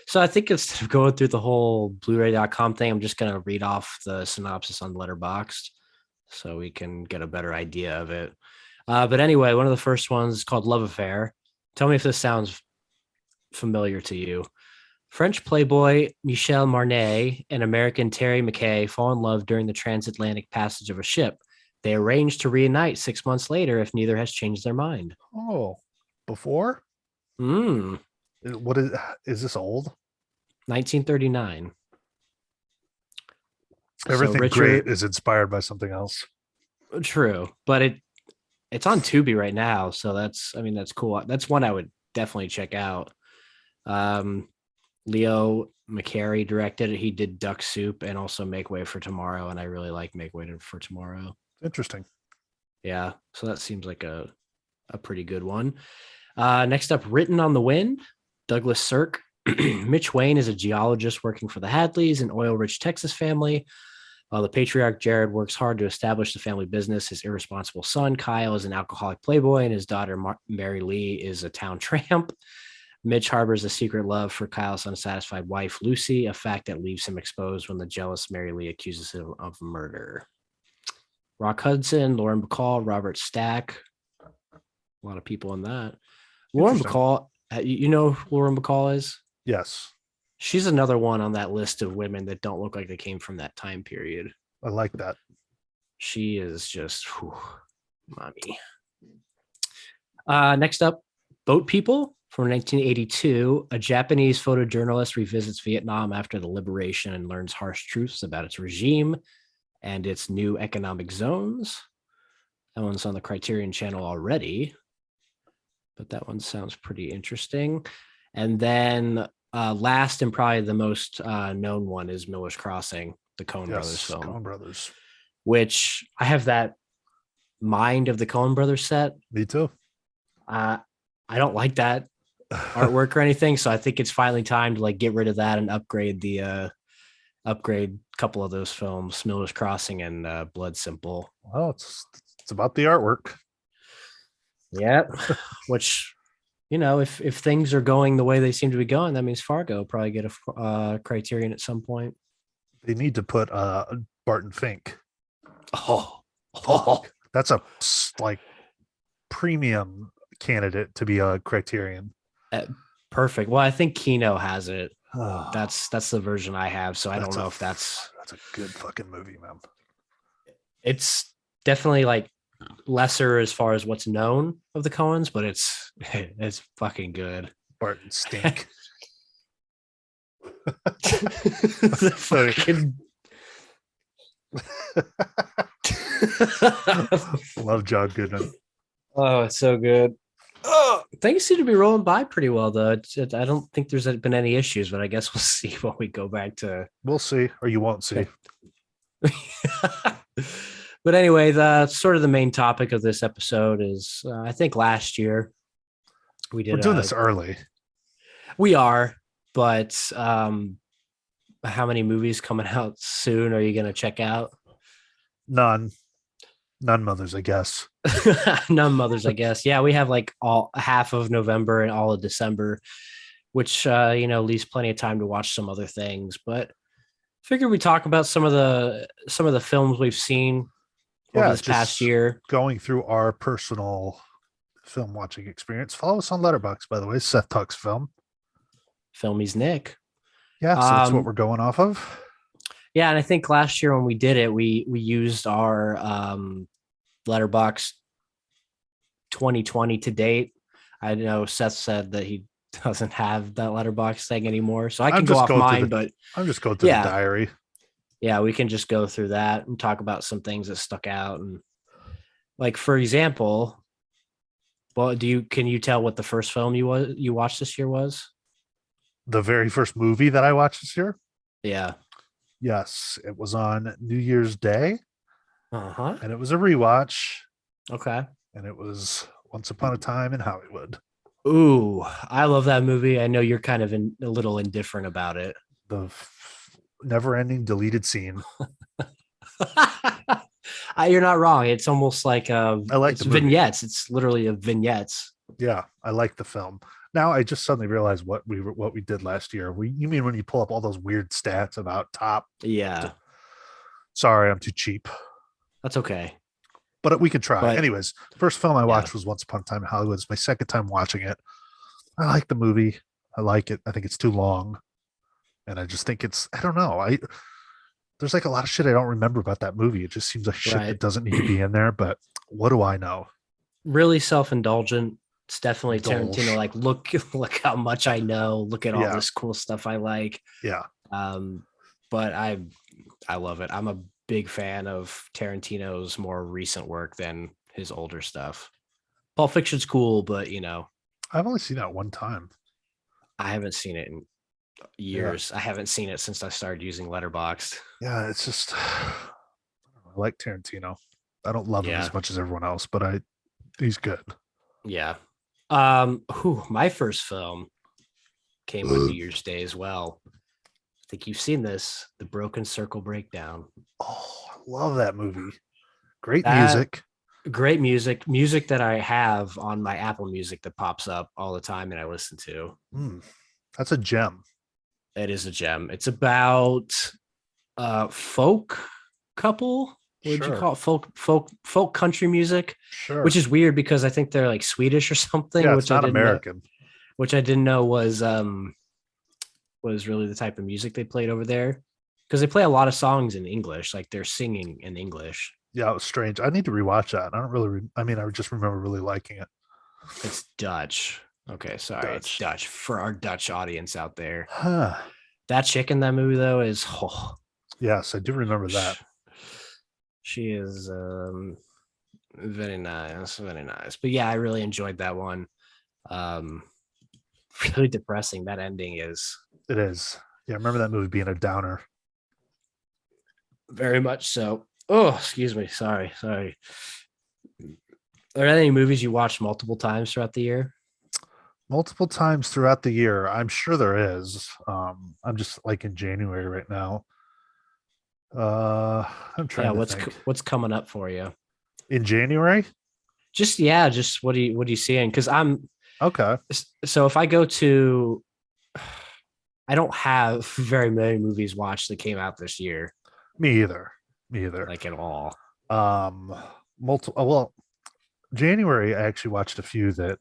So I think instead of going through the whole Blu-ray.com thing, I'm just gonna read off the synopsis on Letterboxd so we can get a better idea of it. But anyway, one of the first ones is called Love Affair. Tell me if this sounds familiar to you. French playboy Michel Marnet and American Terry McKay fall in love during the transatlantic passage of a ship. They arrange to reunite 6 months later if neither has changed their mind. Oh, before? Hmm. What is this old? 1939. So Everything great Richard, is inspired by something else. true, but it's on Tubi right now, so that's cool. That's one I would definitely check out. Um, Leo McCarey directed it. He did Duck Soup and also Make Way for Tomorrow, and I really like Make Way for Tomorrow. Interesting. Yeah, so that seems like a pretty good one. Next up, Written on the Wind, Douglas Sirk. Mitch Wayne is a geologist working for the Hadleys, an oil-rich Texas family. While the patriarch Jared works hard to establish the family business, his irresponsible son Kyle is an alcoholic playboy, and his daughter Mary Lee is a town tramp. Mitch harbors a secret love for Kyle's unsatisfied wife Lucy, a fact that leaves him exposed when the jealous Mary Lee accuses him of murder. Rock Hudson, Lauren Bacall, Robert Stack, a lot of people in that. Lauren Interesting. Bacall, you know who Lauren Bacall is? Yes, She's another one on that list of women that don't look like they came from that time period. I like that. She is just, whew, mommy. Next up, Boat People from 1982. A Japanese photojournalist revisits Vietnam after the liberation and learns harsh truths about its regime and its new economic zones. That one's on the Criterion channel already, but that one sounds pretty interesting. And then last and probably the most known one is Miller's Crossing, the Coen Brothers Yes, film, Coen Brothers. which I have that mind of the Coen Brothers set. Me too. I don't like that artwork or anything, so I think it's finally time to like get rid of that and upgrade upgrade a couple of those films, Miller's Crossing and Blood Simple. Well, it's about the artwork. Yep. Which, if things are going the way they seem to be going, that means Fargo will probably get a Criterion at some point. They need to put Barton Fink. Oh, Fuck. That's a like premium candidate to be a Criterion. Uh, Perfect. Well, I think Kino has it. Oh, That's the version I have, so I don't that's know if that's a good fucking movie, man. it's definitely like lesser as far as what's known of the Coens, but it's fucking good. Barton Stink. The Sorry. fucking Love John Goodman. oh, it's so good. Oh, things seem to be rolling by pretty well, though. I don't think there's been any issues, but I guess we'll see when we go back to. We'll see, or you won't see. But anyway, the sort of the main topic of this episode is I think last year we We're did doing this early. we are, but how many movies coming out soon are you going to check out? None mothers, I guess. None mothers, I guess. Yeah, we have like all half of November and all of December, which leaves plenty of time to watch some other things. But figure we talk about some of the films we've seen over Yeah, this past just year. going through our personal film watching experience. Follow us on Letterboxd, by the way. Seth Talks Film. Filmies Nick. Yeah, so that's what Um, we're going off of. yeah, and I think last year when we did it, we used our Letterbox 2020 to date. I know Seth said that he doesn't have that letterbox thing anymore, so I I'm can go just off going through mine. the But I'm just going through the yeah, diary. yeah, we can just go through that and talk about some things that stuck out. And like for example, well, can you tell what the first film you watched this year was? The very first movie that I watched this year. Yeah. Yes, it was on New Year's Day, Uh huh. and it was a rewatch, Okay. and it was Once Upon a Time in Hollywood. Ooh, I love that movie. I know you're kind of a little indifferent about it. The never-ending deleted scene. You're not wrong. It's almost like I like it's the movie. vignettes. It's literally a vignettes. Yeah, I like the film. Now I just suddenly realized what we did last year. You mean when you pull up all those weird stats about top? Yeah, Sorry, I'm too cheap. that's okay. But we could try. But Anyways, first film I yeah, watched was Once Upon a Time in Hollywood. It's my second time watching it. I like the movie. I like it. I think it's too long, and I just think it's. I don't know. There's like a lot of shit I don't remember about that movie. It just seems like shit right. that doesn't need to be in there. But what do I know? Really self-indulgent. It's definitely Tarantino. Indulge. Like, look how much I know. Look at all Yeah, this cool stuff I like. yeah. Um, but I love it. I'm a big fan of Tarantino's more recent work than his older stuff. Pulp Fiction's cool, but I've only seen that one time. I haven't seen it in Yeah, years. I haven't seen it since I started using Letterboxd. yeah. It's just I like Tarantino. I don't love him Yeah, as much as everyone else, but he's good. yeah. My first film came on New Year's Day as well. I think you've seen this, The Broken Circle Breakdown. Oh, I love that movie. Great That music. great music that I have on my Apple Music that pops up all the time and I listen to. Mm, that's a gem. It is a gem. It's about folk couple. What would you Sure, call it? Folk country music, sure. which is weird because I think they're like Swedish or something, Yeah, it's not American. which I didn't know was really the type of music they played over there. Because they play a lot of songs in English, like they're singing in English. Yeah, it was strange. I need to rewatch that. I don't really. I mean, I just remember really liking it. It's Dutch. Okay, sorry, it's Dutch. Dutch for our Dutch audience out there. Huh. That chick in that movie though is Yes, I do remember that. she is very nice, very nice. But yeah, I really enjoyed that one. Um, really depressing. That ending is It is. Yeah, I remember that movie being a downer. very much so. Oh, excuse me. Sorry. Are there any movies you watched multiple times throughout the year? Multiple times throughout the year. I'm sure there is. I'm just like in January right now. I'm Yeah, trying to think. what's coming up for you? In January? Just what are you seeing? Because I'm Okay. so if I go to, I don't have very many movies watched that came out this year, Me either. Me either. like at all. Um, multiple. Well, January I actually watched a few that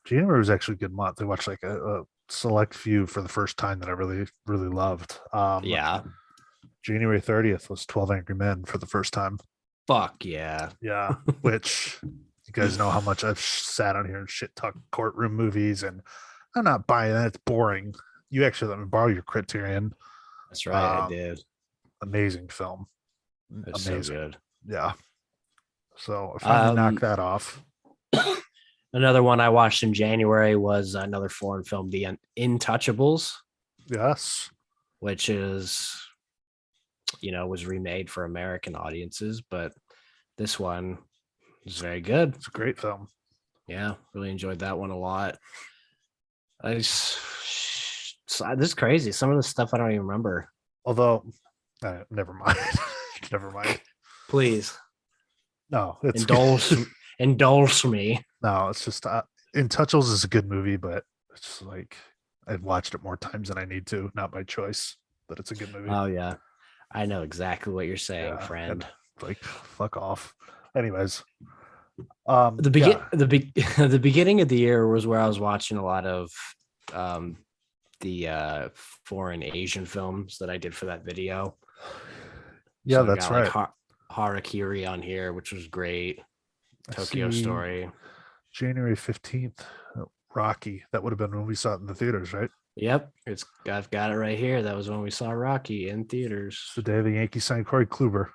January was actually a good month. I watched like a select few for the first time that I really really loved. Yeah. January 30th was 12 Angry Men for the first time. Fuck yeah. Yeah, which you guys know how much I've sat on here and shit talk courtroom movies, and I'm not buying that. It's boring. You actually let me borrow your Criterion. That's right. I Um, did. Amazing film. It was so Amazing. good. Yeah. So I finally knocked Um, that off. Another one I watched in January was another foreign film, The Intouchables, Yes. which is, was remade for American audiences, but this one was very good. It's a great film. Yeah, really enjoyed that one a lot. This is crazy. Some of the stuff I don't even remember. Although, never mind. Never mind. Please No, it's indulge me. no, it's just Intouchables is a good movie, but it's like I've watched it more times than I need to, not by choice, but it's a good movie. Oh yeah, I know exactly what you're saying, Yeah, friend. and like fuck off. Anyways, The yeah, the beginning of the year was where I was watching a lot of um, the foreign Asian films that I did for that video. yeah, So I that's got like right. Harakiri on here, which was great. I Tokyo see Story. January 15th, Rocky. That would have been when we saw it in the theaters, right? Yep, I've got it right here. That was when we saw Rocky in theaters. It's the day the Yankees signed Corey Kluber.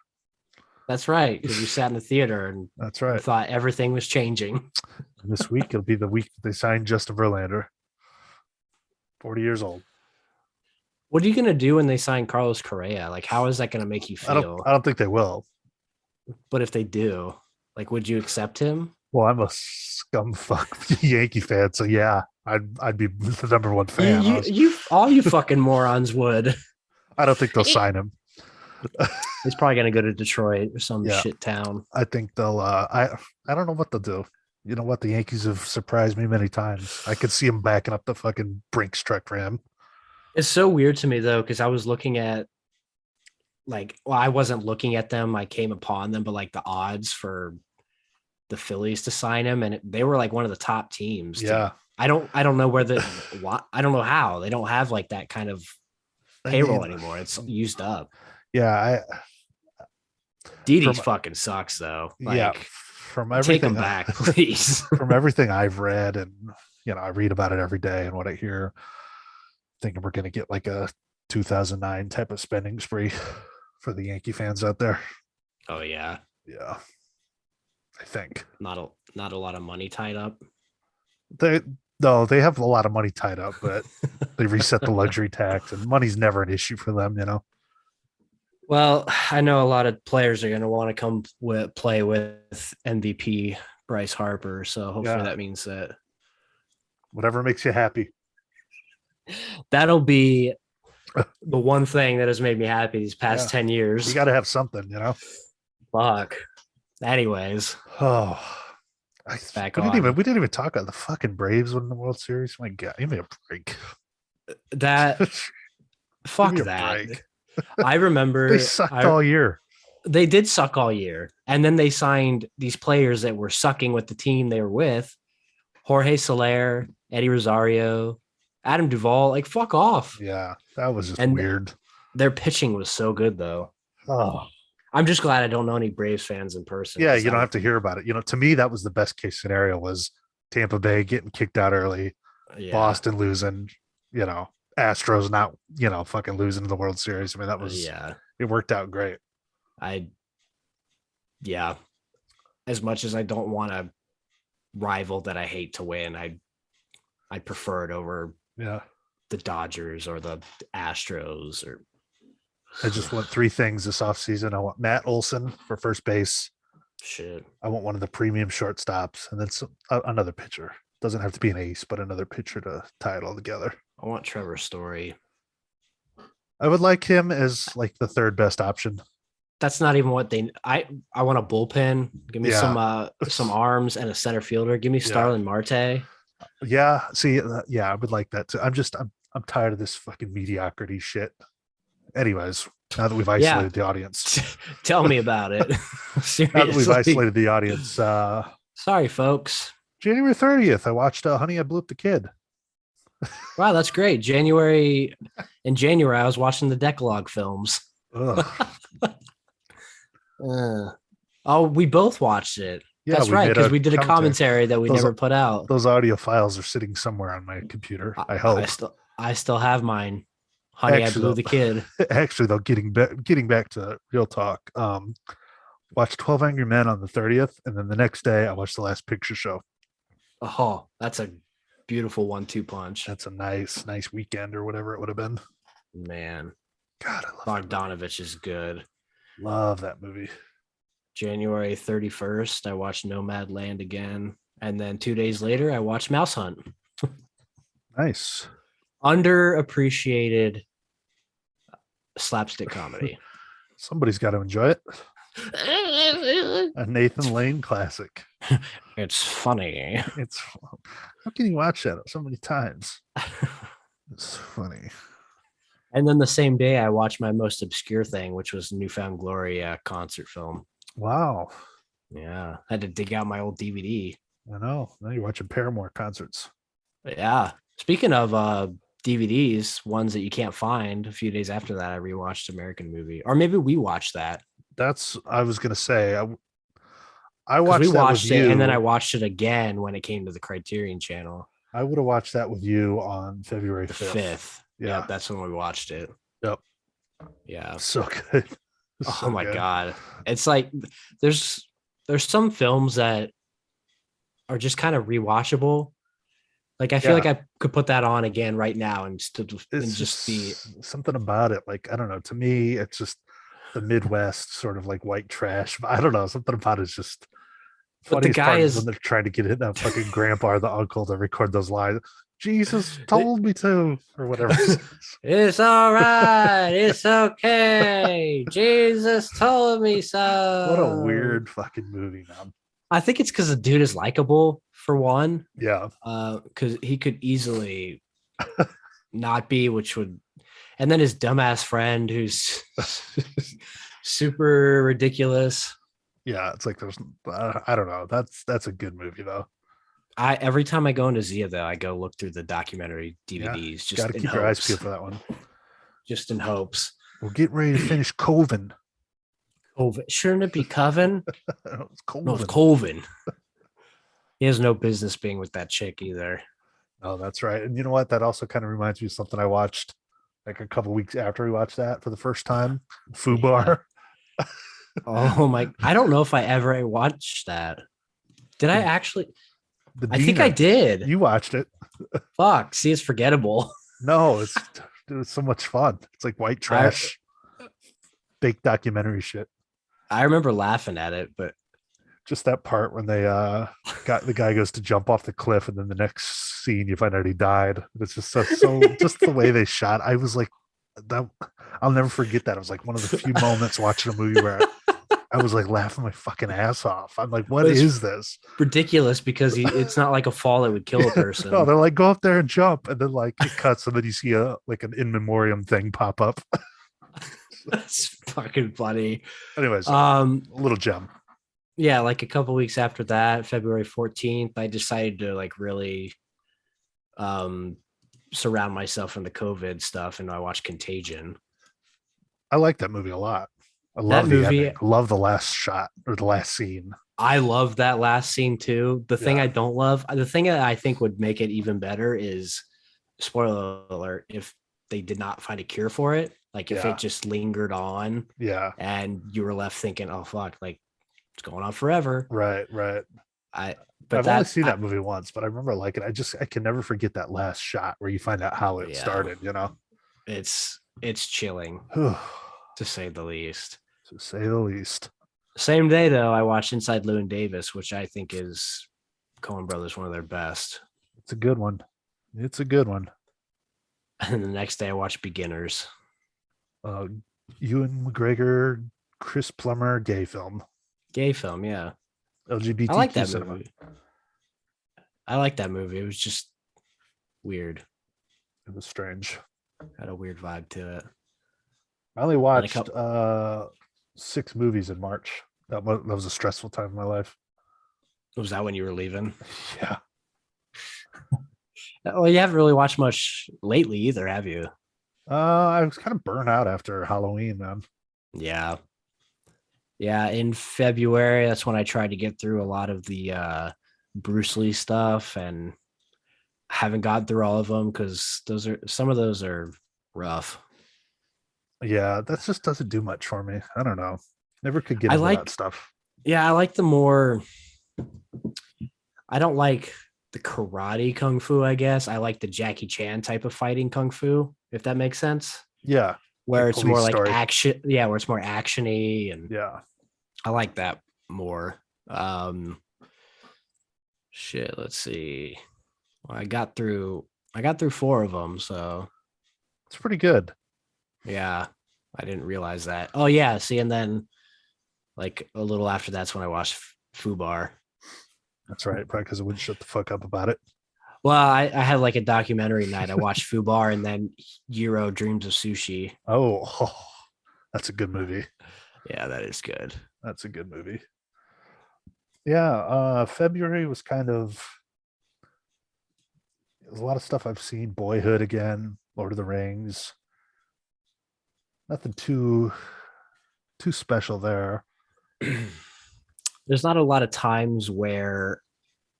That's right, because we sat in the theater and That's we right. thought everything was changing. And this week it'll be the week that they signed Justin Verlander, 40 years old. What are you gonna do when they sign Carlos Correa? Like, how is that gonna make you feel? I don't think they will. But if they do, like, would you accept him? Well, I'm a scumfuck Yankee fan, so yeah, I'd be the number one You, fan. you, you, all you fucking morons would. I don't think they'll sign him. He's probably gonna go to Detroit or some Yeah, shit town. I think they'll. I don't know what they'll do. You know what? The Yankees have surprised me many times. I could see them backing up the fucking Brinks truck for him. It's so weird to me though, because I was looking at I wasn't looking at them. I came upon them, but like the odds for the Phillies to sign him, and they were like one of the top teams. Yeah, I don't know where the why. I don't know how they don't have like that kind of I payroll mean, anymore. It's used up. yeah, Didi's from fucking sucks though. yeah, Like, from take him everything back, please. from everything I've read, and I read about it every day, and what I hear, thinking we're going to get like a 2009 type of spending spree for the Yankee fans out there. Oh yeah, Yeah, I think not a lot of money tied up. they no, they have a lot of money tied up, but they reset the luxury tax, and money's never an issue for them. Well, I know a lot of players are going to want to come play with MVP Bryce Harper, so hopefully Yeah, that means that whatever makes you happy. that'll be the one thing that has made me happy these past Yeah, 10 years. you got to have something. Fuck. Anyways, Oh, back on we didn't even talk about the fucking Braves winning the World Series. My God, give me a break. that. Give Fuck me a that. break. I remember They sucked all year. they did suck all year. And then they signed these players that were sucking with the team they were with. Jorge Soler, Eddie Rosario, Adam Duvall. Like, fuck off. Yeah, that was just And weird. their pitching was so good, though. Oh, I'm just glad I don't know any Braves fans in person. yeah, you don't have to hear about it. To me, that was the best case scenario was Tampa Bay getting kicked out early, Yeah. Boston losing, Astros not, fucking losing the World Series. I mean, Yeah. it worked out great. Yeah. As much as I don't want a rival that I hate to win, I prefer it over Yeah. the Dodgers or the Astros or I just want three things this offseason. I want Matt Olson for first base. shit. I want one of the premium shortstops, and then another pitcher. Doesn't have to be an ace, but another pitcher to tie it all together. I want Trevor Story. I would like him as like the third best option. That's not even what I want a bullpen. Give me Yeah. some arms and a center fielder. Give me Starlin Marte. Yeah. See, I would like that too. I'm tired of this fucking mediocrity shit. Anyways, Now that we've Yeah. isolated the audience. Tell me about it. Now that we've Seriously. isolated the audience, Sorry, folks. January 30th, I watched Honey, I Blew Up the Kid. Wow, that's great. In January, I was watching the Decalogue films. Ugh. Oh, we both watched it. Yeah, That's we right, made because a we did a commentary. commentary that we Those never put out. those audio files are sitting somewhere on my computer. I I hope. still have mine. Honey, I Actually, blew the kid. though, getting back to real talk. Watched 12 Angry Men on the 30th, and then the next day I watched The Last Picture Show. Oh, that's a beautiful 1-2 punch. That's a nice weekend or whatever it would have been. Man, God, I love Bogdanovich is good. love that movie. January 31st, I watched Nomad Land again. And then 2 days later, I watched Mouse Hunt. Nice. Underappreciated slapstick comedy. Somebody's got to enjoy it. A Nathan Lane classic. It's funny. It's how can you watch that so many times? It's funny. And then the same day, I watched my most obscure thing, which was Newfound Glory concert film. Wow. Yeah, I had to dig out my old DVD. I know. Now you're watching Paramore concerts. Yeah. Speaking of DVDs, ones that you can't find, a few days after that, I rewatched American Movie. Or maybe we watched that. I was gonna say I watched we that watched with it you, and then I watched it again when it came to the Criterion channel. I would have watched that with you on February 5th. 5th. Yeah, Yep, that's when we watched it. Yep. Yeah. So good. Oh my God. It's like there's some films that are just kind of rewatchable. Like I feel like I could put that on again right now and just be something about it. Like, I don't know. To me, it's just the Midwest sort of like white trash. I don't know. Something about it's just but the funniest guy part is when they're trying to get it that fucking grandpa or the uncle to record those lines. Jesus told me to, or whatever. It's all right. It's okay. Jesus told me so. What a weird fucking movie, man. I think it's because the dude is likable for one. Yeah. Because he could easily not be, and then his dumbass friend who's super ridiculous. Yeah, it's like there's I don't know. That's a good movie though. Every time I go into Zia though, I go look through the documentary DVDs. Just gotta keep your eyes peeled for that one. Just in hopes. We're getting ready to finish Coven. Coven. Shouldn't it be Coven? It's Coven. No, it's Coven. He has no business being with that chick either. Oh, that's right. And you know what? That also kind of reminds me of something I watched like a couple weeks after we watched that for the first time. Fubar. Yeah. Oh my! I don't know if I ever watched that. Did I actually? I think I did. You watched it. Fuck. See, it's forgettable. No, it's so much fun. It's like white trash, fake documentary shit. I remember laughing at it, but just that part when they got the guy goes to jump off the cliff, and then the next scene you find out he died. It's just so just the way they shot. I was like, that I'll never forget that. It was like one of the few moments watching a movie where I was like laughing my fucking ass off. I'm like, what is this? Ridiculous because it's not like a fall that would kill a person. No, they're like, go up there and jump, and then like it cuts, and then you see an in memoriam thing pop up. That's fucking funny. Anyways, a little gem. Yeah, like a couple weeks after that, February 14th, I decided to like really surround myself in the COVID stuff, and I watched Contagion. I like that movie a lot. I love the movie. I love the last shot or the last scene. I love that last scene too. The thing I don't love, the thing that I think would make it even better is, spoiler alert, if they did not find a cure for it, like if it just lingered on, and you were left thinking, oh fuck, like it's going on forever. Right. I've only seen that movie once, but I remember liking it. I can never forget that last shot where you find out how it started, you know? It's chilling to say the least. To say the least. Same day though, I watched Inside Llewyn Davis, which I think is Coen Brothers one of their best. It's a good one. And the next day I watched Beginners. Ewan McGregor, Chris Plummer, gay film, yeah. LGBT. I like that movie. I like that movie. It was just weird. It was strange. Had a weird vibe to it. I only And a watched couple. 6 movies in March. That was a stressful time in my life. Was that when you were leaving? Yeah. Well, you haven't really watched much lately either, have you? I was kind of burnt out after Halloween, man. Yeah. Yeah. In February, that's when I tried to get through a lot of the Bruce Lee stuff and haven't gotten through all of them because some of those are rough. Yeah, that just doesn't do much for me. I don't know. Never could get I into that like, stuff. yeah, I like the more, I don't like the karate kung fu, I guess. I like the Jackie Chan type of fighting kung fu, if that makes sense. Yeah, Where like it's more Police like Story. action, yeah, where it's more actiony, and Yeah. I like that more. Shit, let's see. Well, I got through 4 of them, so It's pretty good. yeah, I didn't realize that. Oh yeah, see, and then like a little after that's when I watched Fubar. That's right. Probably because I wouldn't shut the fuck up about it. Well, I had like a documentary night. I watched Fubar and then Euro Dreams of Sushi. Oh, that's a good movie. Yeah, that is good. That's a good movie. Yeah, February was kind of there's a lot of stuff I've seen. Boyhood again, Lord of the Rings. Nothing too special there. There's not a lot of times where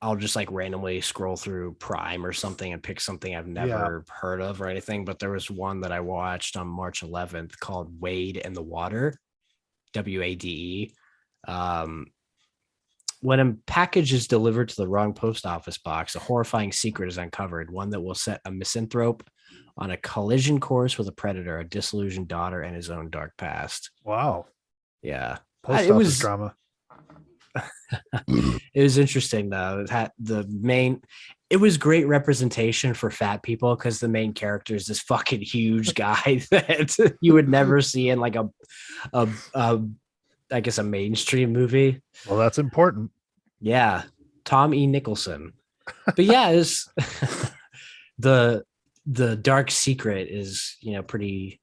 I'll just like randomly scroll through Prime or something and pick something I've Yeah. never heard of or anything. But there was one that I watched on March 11th called Wade in the Water, WADE. Um, when a package is delivered to the wrong post office box, a horrifying secret is uncovered, one that will set a misanthrope on a collision course with a predator, a disillusioned daughter, and his own dark past. Wow. Yeah. Post It office was drama. it was interesting though. It had it was great representation for fat people because the main character is this fucking huge guy that you would never see in like a I guess a mainstream movie. Well, that's important. Yeah. Tom E. Nicholson. But yeah, it's the dark secret is, pretty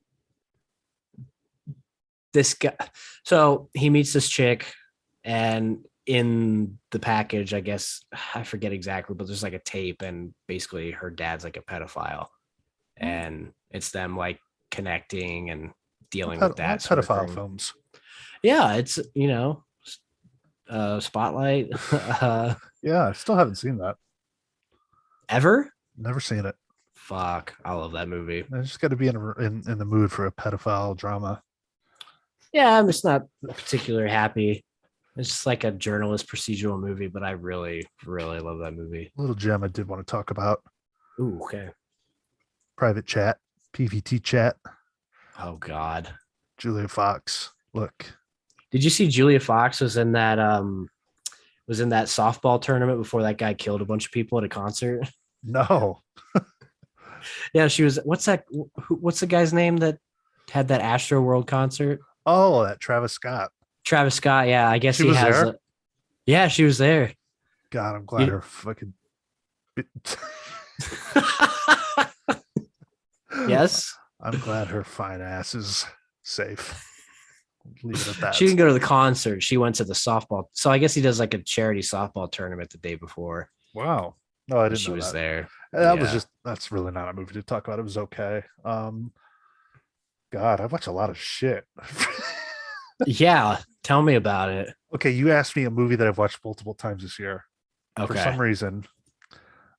this guy. So he meets this chick, and in the package, I guess I forget exactly, but there's like a tape, and basically her dad's like a pedophile, and it's them like connecting and dealing with I that like sort of pedophile thing. films. Yeah, it's Spotlight. Yeah, I still haven't seen that. Ever? Never seen it. Fuck, I love that movie. I just got to be in the mood for a pedophile drama. Yeah, I'm just not particularly happy. It's just like a journalist procedural movie, but I really, really love that movie. Little gem I did want to talk about. Ooh, okay. Private chat, PVT chat. Oh God. Julia Fox. Look, Did you see Julia Fox was in that softball tournament before that guy killed a bunch of people at a concert? no. Yeah, she was. What's the guy's name that had that Astro World concert? Oh, that Travis Scott. Travis Scott. Yeah, I guess She he was has. there. Yeah, she was there. God, I'm glad You- her fucking. yes, I'm glad her fine ass is safe. Leave it at that. she didn't go to the concert. She went to the softball. So I guess he does like a charity softball tournament the day before. Wow. No, I And didn't she know was that. there. That was Yeah. just that's really not a movie to talk about. It was okay. God, I watch a lot of shit. Yeah. Tell me about it. Okay, you asked me a movie that I've watched multiple times this year. For Okay. some reason,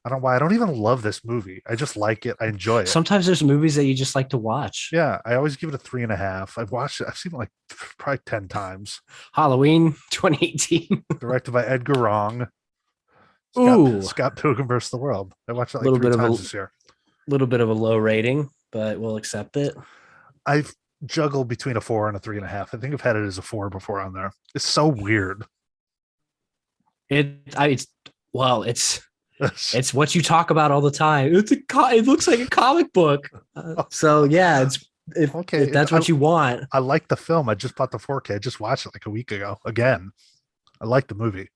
I don't know why. I don't even love this movie. I just like it. I enjoy it. Sometimes there's movies that you just like to watch. Yeah, I always give it a 3.5. I've watched it. I've seen it like probably 10 times. Halloween 2018. Directed by Edgar Wrong. Ooh, Scott Pilgrim versus the World. I watched it a like little three bit of times a this year. little bit of a low rating, but we'll accept it. I've juggled between a 4 and a 3.5. I think I've had it as a 4 before on there. It's so weird. It's well, it's what you talk about all the time. It looks like a comic book. So yeah, if that's what you want. I like the film. I just bought the 4K. I just watched it like a week ago. Again, I like the movie.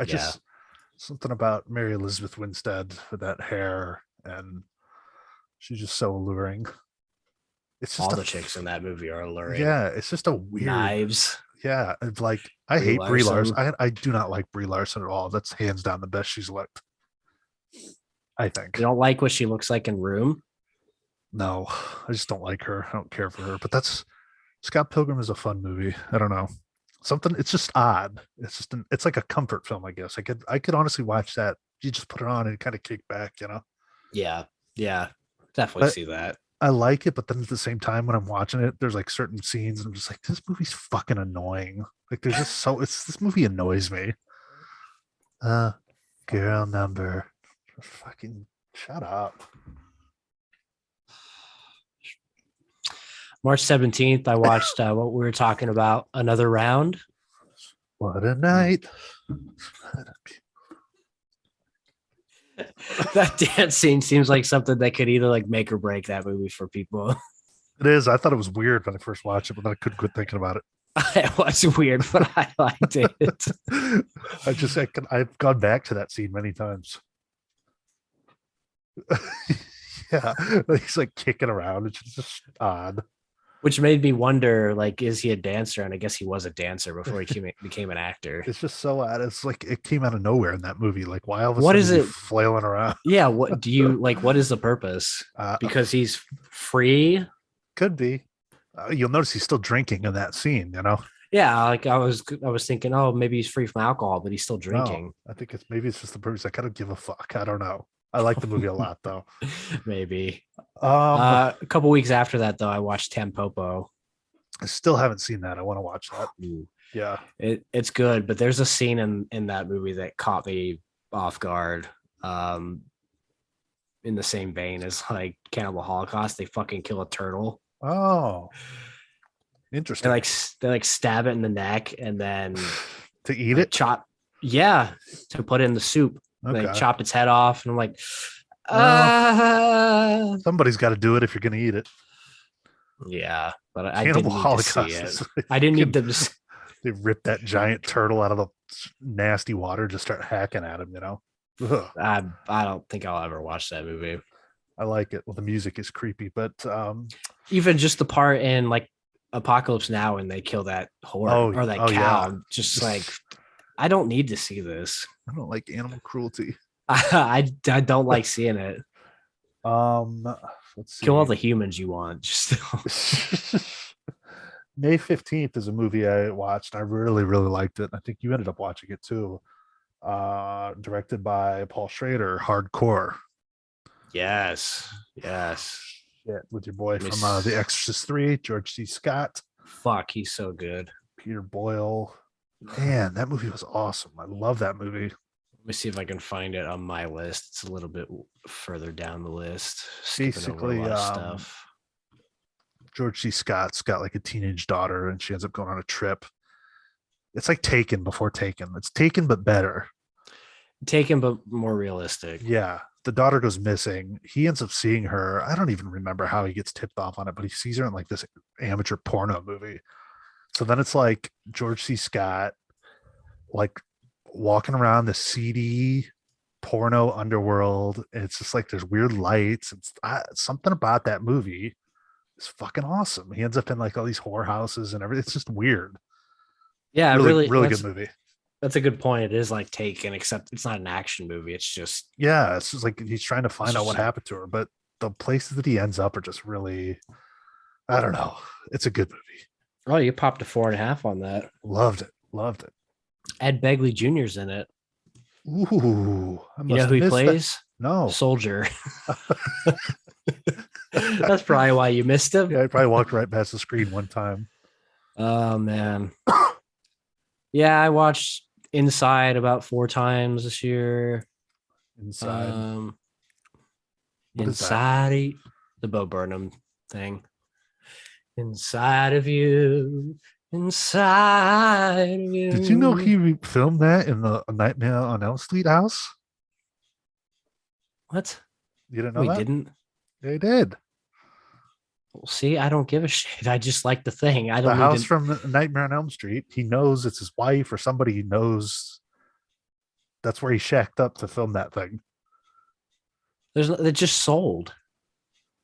Yeah. Something about Mary Elizabeth Winstead with that hair, and she's just so alluring. it's just All a the chicks in that movie are alluring. yeah, it's just a weird Knives, yeah. It's like I Brie hate Brie Larson. Larson. I do not like Brie Larson at all. That's hands down the best she's looked. I You think. don't like what she looks like in Room? No, I just don't like her. I don't care for her. But that's Scott Pilgrim is a fun movie. I don't know. Something it's just odd. It's like a comfort film, I guess. I could honestly watch that. You just put it on and kind of kick back. Yeah, yeah, definitely But see that. I like it, but then at the same time when I'm watching it, there's like certain scenes and I'm just like, this movie's fucking annoying. Like there's just so it's this movie annoys me. Uh girl number. Fucking shut up. March 17th, I watched what we were talking about, Another Round. What a night. That dance scene seems like something that could either like make or break that movie for people. It is. I thought it was weird when I first watched it, but then I couldn't quit thinking about it. It was weird, but I liked it. I've gone back to that scene many times. Yeah, he's like kicking around. It's just odd. Which made me wonder, like, is he a dancer? And I guess he was a dancer before he became an actor. It's just so odd. It's like it came out of nowhere in that movie. Like, why all of a What sudden is is he it? flailing around? Yeah, what do you like? What is the purpose? Because he's free. Could be. You'll notice he's still drinking in that scene. Yeah, like I was thinking, oh, maybe he's free from alcohol, but he's still drinking. No, I think it's just the purpose. Like, I don't give a fuck. I don't know. I like the movie a lot though. Maybe. Um, A couple weeks after that, though, I watched Tampopo. I still haven't seen that. I want to watch that. Ooh. Yeah. It's good, but there's a scene in that movie that caught me off guard. In the same vein as like Cannibal Holocaust, they fucking kill a turtle. Oh, They interesting. like they like stab it in the neck and then To eat like it? chop. Yeah, to put it in the soup. Okay. Like chopped its head off, and I'm like, Somebody's got to do it if you're going to eat it. yeah, but I Cannibal didn't need to see Holocaust. it. I didn't need them. They rip that giant turtle out of the nasty water, just start hacking at him. Ugh. I don't think I'll ever watch that movie. I like it. Well, the music is creepy, but Even just the part in like Apocalypse Now when they kill that horse or that cow, yeah. just like I don't need to see this. I don't like animal cruelty. I don't like seeing it. Let's see. Kill all the humans you want. Just May 15th is a movie I watched. I really, really liked it. I think you ended up watching it too. Directed by Paul Schrader, Hardcore. yes. Yeah, with your boy Miss- from The Exorcist 3, George C. Scott, Fuck, he's so good. Peter Boyle. Man, that movie was awesome. I love that movie. Let me see if I can find it on my list. It's a little bit further down the list. Skipping over Basically, a lot of stuff. George C. Scott's got like a teenage daughter and she ends up going on a trip. It's like Taken before Taken. It's Taken, but better. Taken, but more realistic. Yeah. The daughter goes missing. He ends up seeing her. I don't even remember how he gets tipped off on it, but he sees her in like this amateur porno movie. So then it's like George C. Scott, like walking around the seedy porno underworld. And it's just like there's weird lights. It's something about that movie is fucking awesome. He ends up in like all these whorehouses and everything. It's just weird. Yeah, Really, really that's- good movie. That's a good point. It is like Taken, except it's not an action movie. It's just Yeah, it's just like he's trying to find It's out what just- happened to her, but the places that he ends up are just really, I don't know. It's a good movie. oh, you popped a 4.5 on that. Loved it. Ed Begley Jr.'s in it. Ooh, I You know must who he have missed that. plays? No, Soldier. That's probably why you missed him. yeah, I probably walked right past the screen one time. Oh man. Yeah, I watched Inside about 4 times this year. Inside, What is that? Inside the Bo Burnham thing. Inside of you, inside of you. did you know he filmed that in the Nightmare on Elm Street house? What? You didn't know We that? didn't. They did. See, I don't give a shit. I just like the thing. I The don't house need to. from Nightmare on Elm Street. He knows it's his wife or somebody he knows. That's where he shacked up to film that thing. It just sold.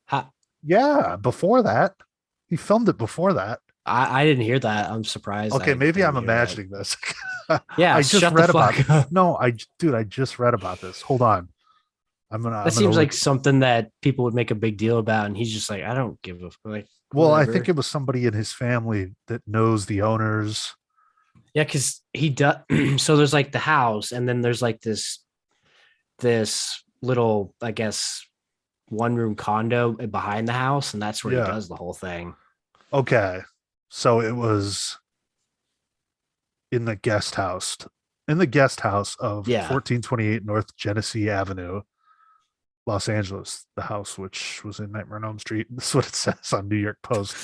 How, Yeah, before that. He filmed it before that. I didn't hear that. I'm surprised. Okay, I maybe I'm didn't hear that. imagining this. Yeah, I just shut the read about fuck up. no, I just read about this. Hold on. That I'm gonna seems like look. something that people would make a big deal about, and he's just like, I don't give a like Well, I think whatever. it was somebody in his family that knows the owners. Yeah, because he does. So there's like the house, and then there's like this little, I guess, one room condo behind the house, and that's where he Yeah. does the whole thing. Okay. So it was in the guest house. In the guest house of Yeah, 1428 North Genesee Avenue, Los Angeles, the house which was in Nightmare on Elm Street. This is what it says on New York Post.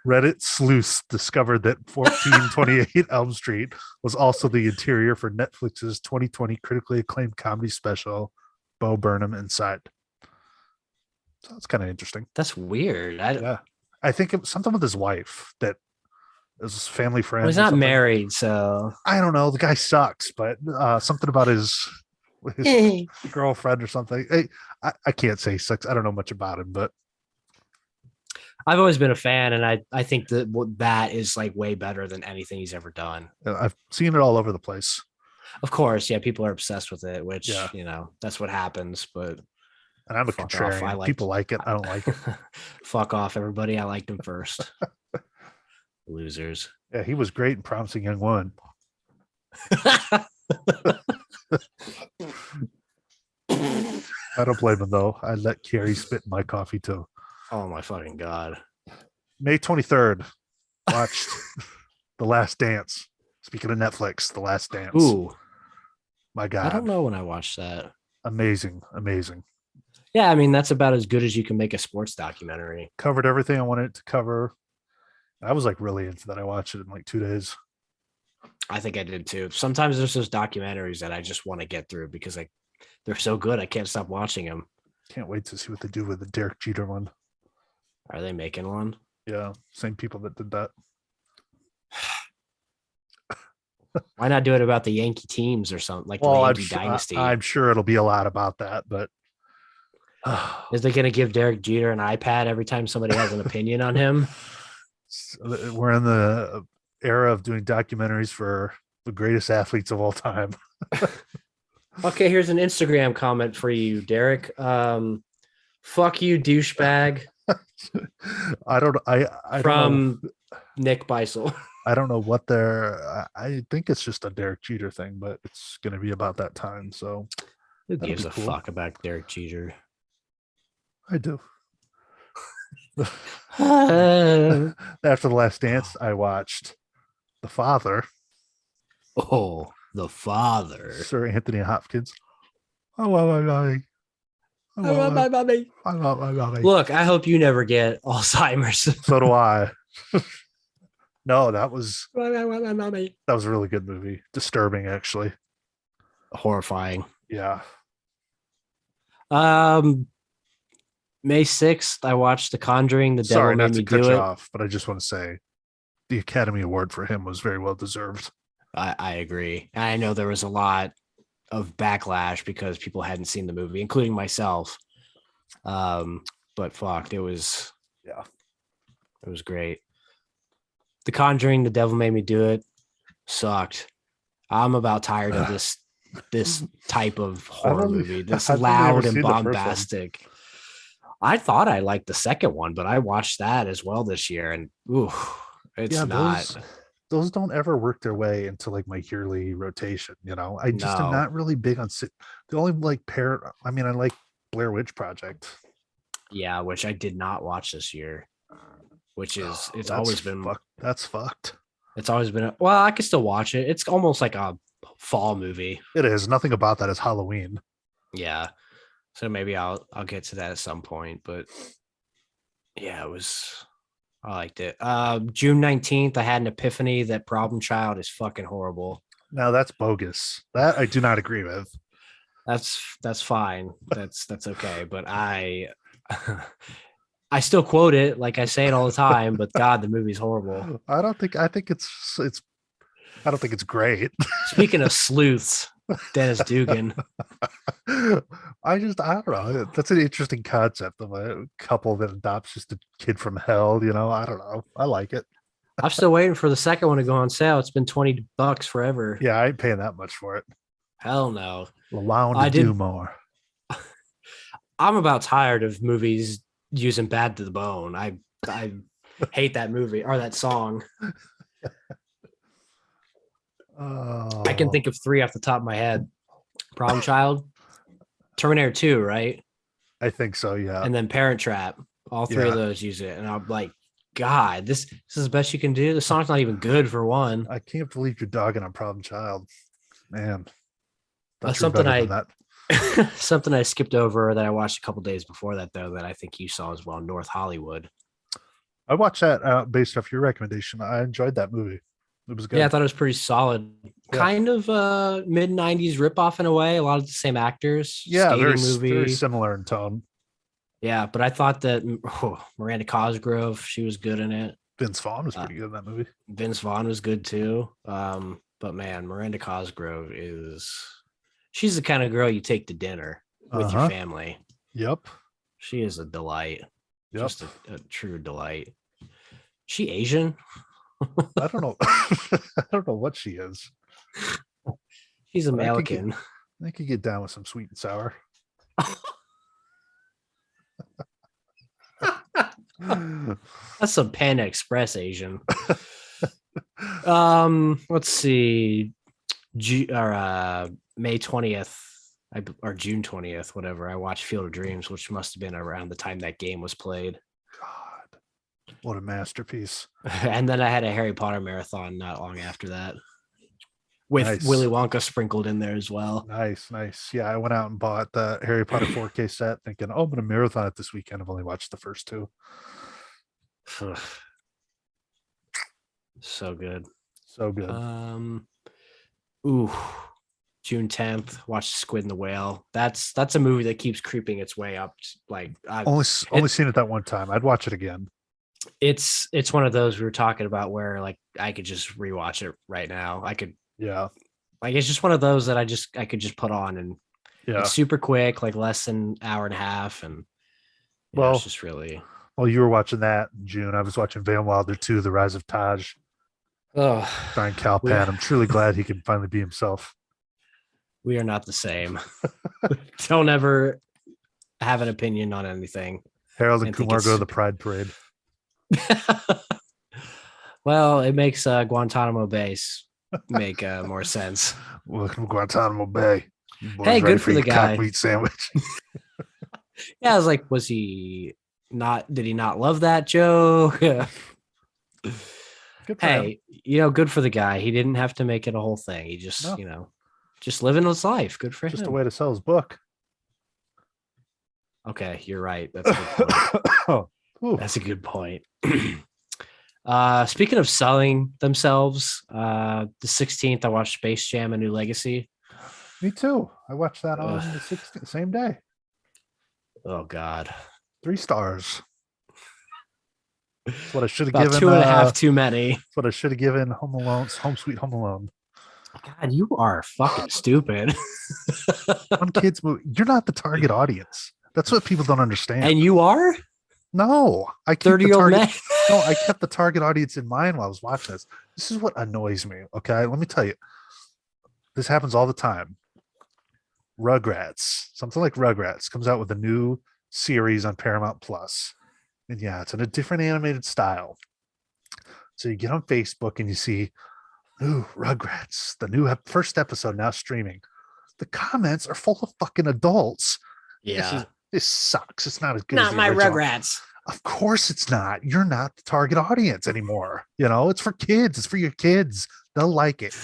Reddit sleuths discovered that 1428 Elm Street was also the interior for Netflix's 2020 critically acclaimed comedy special, Bo Burnham Inside. So that's kind of interesting. that's weird. I Yeah. I think it was something with his wife that is family well, he's friends or not something. married, so I don't know. The guy sucks, but something about his girlfriend or something. I can't say sex. I don't know much about him, but I've always been a fan, and I think that that is like way better than anything he's ever done. I've seen it all over the place. Of course, yeah, people are obsessed with it, which Yeah, that's what happens. But and I'm a fuck off. I contrarian. like People like it. I don't like it. fuck off, everybody. I liked him first. Losers. Yeah, he was great in Promising Young Woman. I don't blame him though. I let Carrie spit in my coffee too. Oh my fucking god. May 23rd, watched The Last Dance. Speaking of Netflix, The Last Dance. Ooh, My I God. don't know when I watched that. Amazing. Amazing. Yeah, I mean that's about as good as you can make a sports documentary. Covered everything I wanted it to cover. I was like really into that. I watched it in like 2 days. I think I did too. Sometimes there's those documentaries that I just want to get through because they're so good. I can't stop watching them. Can't wait to see what they do with the Derek Jeter one. Are they making one? Yeah, same people that did that. Why not do it about the Yankee teams or something like the Well, Yankee dynasty? I'm sure it'll be a lot about that, but Is they going to give Derek Jeter an iPad every time somebody has an opinion on him? we're in the era of doing documentaries for the greatest athletes of all time. Okay, here's an Instagram comment for you, Derek. Fuck you, douchebag. I don't know. From Nick Beisel. I don't know what they're. I think it's just a Derek Jeter thing, but it's going to be about that time. So Who that'll gives be a cool. fuck about Derek Jeter? I do. Oh, After The Last Dance, I watched The Father, the father. Sir Anthony Hopkins. Oh, my mommy. Oh, my mommy. Look, I hope you never get Alzheimer's. So do I. No, that was a really good movie. Disturbing, actually. Horrifying. Yeah. May 6th, I watched The Conjuring. The Sorry Devil not Made to Me cut Do you It. off, but I just want to say the Academy Award for him was very well deserved. I agree. I know there was a lot of backlash because people hadn't seen the movie, including myself. But fuck, it was great. The Conjuring, The Devil Made Me Do It sucked. I'm about tired of this type of horror movie. This I've only ever loud and seen the first one. bombastic. I thought I liked the second one, but I watched that as well this year, and ooh, it's not. Those don't ever work their way into like my yearly rotation. I just am No. not really big on the only like pair. I mean, I like Blair Witch Project. Yeah, which I did not watch this year. Which is it's always been that's fucked. It's always been well, I can still watch it. It's almost like a fall movie. It is. Nothing about that is Halloween. Yeah. So maybe I'll get to that at some point. But yeah, I liked it. June 19th, I had an epiphany that Problem Child is fucking horrible. Now that's bogus. That I do not agree with. That's fine. That's okay. But I still quote it, like I say it all the time, but God, the movie's horrible. I don't think it's I don't think it's great. Speaking of sleuths, Dennis Dugan. I don't know. That's an interesting concept of a couple that adopts just a kid from hell. I don't know. I like it. I'm still waiting for the second one to go on sale. It's been $20 forever. Yeah, I ain't paying that much for it. Hell no. Allowing I to do did. more. I'm about tired of movies using "Bad to the Bone." I hate that movie or that song. I can Oh, think of three off the top of my head. Problem Child, Terminator 2, right? I think so. Yeah, And then Parent Trap. All three of yeah. those use it. And I'm like, God, this is the best you can do. The song's not even good for one. I can't believe you're dogging on Problem Child, man. Thought you were Something better than I that. something I skipped over that I watched a couple days before that though that I think you saw as well. North Hollywood. I watched that based off your recommendation. I enjoyed that movie. It was Yeah, I good. thought it was pretty solid. Yeah, Kind of mid '90s ripoff in a way. A lot of the same actors. yeah. Skating Very movie. similar in tone. Yeah, but I thought that Miranda Cosgrove, she was good in it. Vince Vaughn was Uh, pretty good in that movie. Vince Vaughn was good too. But man, Miranda Cosgrove she's the kind of girl you take to dinner Uh with your huh. family. Yep. She is a delight. Yep. Just a true delight. She Asian? I don't know. I don't know what she is, She's but American. I could get down with some sweet and sour. That's some Panda Express Asian. Let's see. May 20th or June 20th, whatever. I watched Field of Dreams, which must have been around the time that game was played. God, what a masterpiece! And then I had a Harry Potter marathon not long after that, with Nice, Willy Wonka sprinkled in there as well. nice, nice. Yeah, I went out and bought the Harry Potter 4K set, thinking, "Oh, I'm gonna marathon it this weekend." I've only watched the first two. So good. So good. Ooh, June 10th. Watch Squid and the Whale. That's a movie that keeps creeping its way up. Like Only seen it that one time. I'd watch it again. it's one of those we were talking about where like I could just rewatch it right now. I could Yeah, like it's just one of those that I could just put on and yeah. it's super quick, like less than an hour and a half, and it's Well, just really while you were watching that in June, I was watching Van Wilder 2, The Rise of Taj, oh starring Cal we Penn. I'm truly glad he can finally be himself. we are not the same. Don't ever have an opinion on anything Harold and and think Kumar go to it's the Pride Parade. well, it makes Guantanamo Base make more sense. Welcome to Guantanamo Bay. You boys Hey, ready good for for the your cock guy. meat sandwich? Yeah, I was like, was he not? Did he not love that joke? Good for him. Hey, good for the guy. He didn't have to make it a whole thing. He just, No, just living his life. Good for just a him. way to sell his book. Okay, you're right. That's a good point. Ooh, That's a good point. Speaking of selling themselves, the 16th, I watched Space Jam: A New Legacy. me too. I watched that on Ugh. the 16th, same day. Oh God, 3 stars. That's what I should have about given. two and a half too many. That's what I should have given Home Alone's Home Sweet Home Alone. God, you are fucking stupid. One kid's movie. You're not the target audience. That's what people don't understand. And you are No, I keep 30-year-old man. No, I kept the target audience in mind while I was watching this. This is what annoys me. Okay, let me tell you. This happens all the time. Rugrats, something like Rugrats, comes out with a new series on Paramount Plus, and yeah, it's in a different animated style. So you get on Facebook and you see, ooh, Rugrats, the new first episode now streaming. The comments are full of fucking adults. Yeah. This sucks. It's not as good as Not the my original. Rugrats. Of course it's not. You're not the target audience anymore. It's for kids. It's for your kids. They'll like it.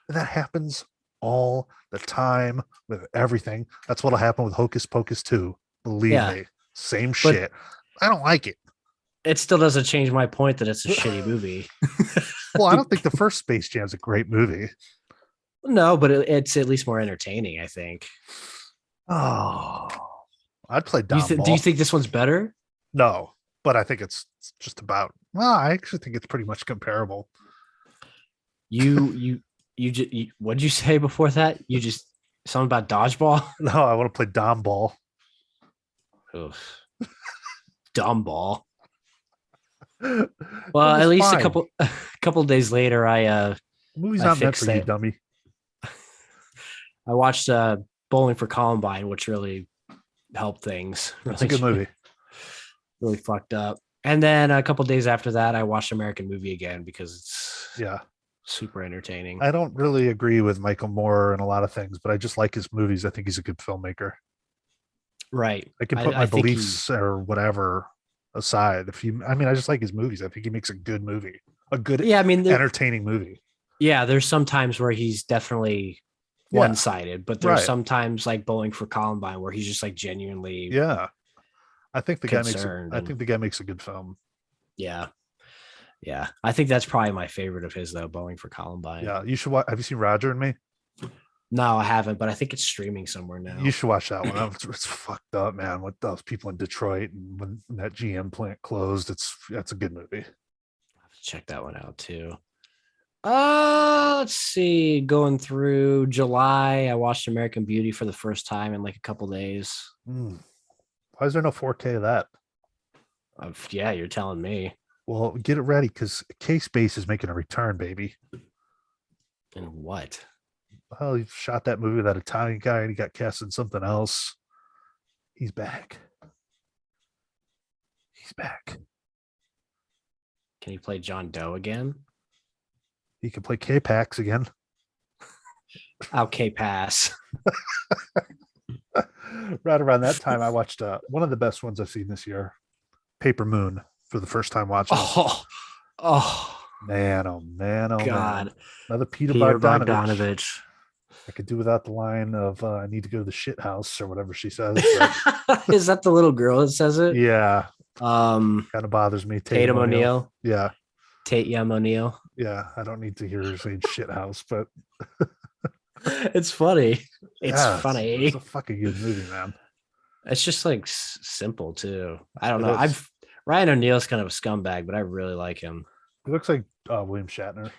And that happens all the time with everything. That's what'll happen with Hocus Pocus 2. Believe Yeah. me. Same But shit. I don't like it. it still doesn't change my point that it's a shitty movie. Well, I don't think the first Space Jam's a great movie. No, but it's at least more entertaining, I think. Oh, I'd play Do Dom you Ball. think this one's better? No, but I think it's just about. Well, I actually think it's pretty much comparable. You what'd you say before that? You just something about dodgeball? No, I want to play Dom Ball. Oof, dumb ball. It Well, at was least a fine. couple days later, The movie's I not meant for fixed you, it. dummy. I watched Bowling for Columbine, which really helped things. That's a good movie. Really fucked up. And then a couple days after that, I watched American Movie again because it's Yeah. super entertaining. I don't really agree with Michael Moore and a lot of things, but I just like his movies. I think he's a good filmmaker. Right. I can put my I think he. beliefs or whatever aside. I mean, I just like his movies. I think he makes a good movie, a good, Yeah, I mean, entertaining movie. yeah, there's some times where he's definitely Yeah. one-sided, but there's Right. sometimes like Bowling for Columbine where he's just like genuinely Yeah. concerned. I And think the guy makes a good film. yeah, yeah, I think that's probably my favorite of his though, Bowling for Columbine. Yeah. You should watch. Have you seen Roger and Me? No, I haven't, but I think it's streaming somewhere You now. should watch that one. It's fucked up, man. With those people in Detroit and when that GM plant closed, that's a good movie. I have to check that one out too. Let's see. Going through July, I watched American Beauty for the first time in like a couple days. Mm. Why is there no 4K of that? Yeah, you're telling me. Well, get it ready because K-Space is making a return, baby. And what? Well, he shot that movie with that Italian guy and he got cast in something else. He's back. He's back. Can he play John Doe again? He can play K-Pax again. Okay, pass. Right around that time, I watched one of the best ones I've seen this year, Paper Moon, for the first time watching. Oh, oh, Man, oh man, oh man. God. Another Peter Peter Bogdanovich. Bogdanovich. I could do without the line of I need to go to the shit house or whatever she says. But Is that the little girl that says it? yeah, Um, kind of bothers me. Tatum Tatum O'Neal. O'Neal. Yeah, Tate Yum O'Neal. yeah. I don't need to hear her saying shit house, but It's funny. It's yeah, it's funny. a fucking good movie, man. It's just like simple too. I don't It know. is. Ryan O'Neal's kind of a scumbag, but I really like him It looks like William Shatner.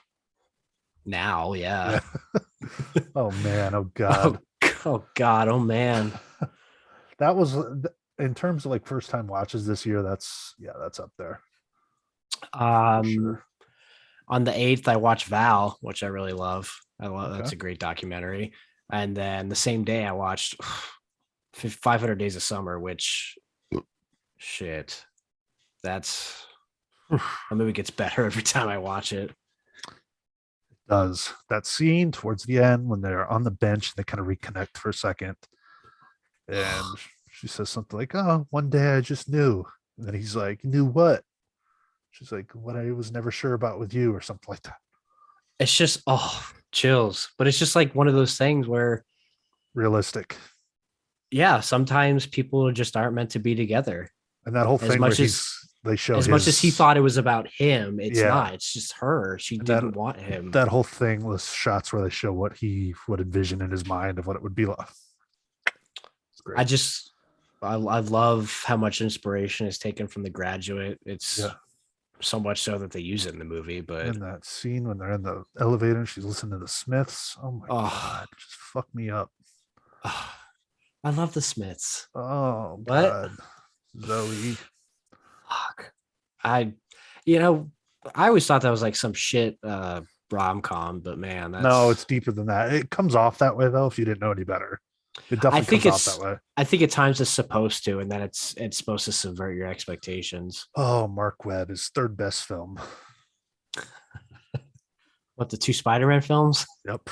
now. Yeah. Yeah. Oh man. Oh Oh, god. oh God. Oh man. That was in terms of like first time watches this year. That's up there for Um, sure. on the 8th, I watched Val, which I really love. Okay. That's a great documentary. And then the same day, I watched 500 Days of Summer, which shit, that's the movie gets better every time I watch it. Does that scene towards the end when they're on the bench and they kind of reconnect for a second and she says something like, oh, one day I just knew, and then he's like, knew what? She's like, what I was never sure about with you or something like that. It's just chills, but it's just like one of those things where Realistic. yeah, sometimes people just aren't meant to be together. And that whole As thing where much as they show as much as he his thought it was about him, it's yeah, not. It's just her. She and that didn't want him. that whole thing was shots where they show what he would envision in his mind of what it would be like. It's great. I love how much inspiration is taken from The Graduate. It's Yeah. so much so that they use it in the movie. But In that scene when they're in the elevator and she's listening to the Smiths. Oh my god, just fuck me up. I love the Smiths. Oh What? god. Zoe. Fuck. I, you know, I always thought that was like some shit rom com, but man, No, that's. it's deeper than that. It comes off that way though, if you didn't know any better. It I definitely think comes off it's. that way. I think at times it's supposed to, and then it's supposed to subvert your expectations. Oh, Mark Webb, his third best film. What, the two Spider-Man films? Yep.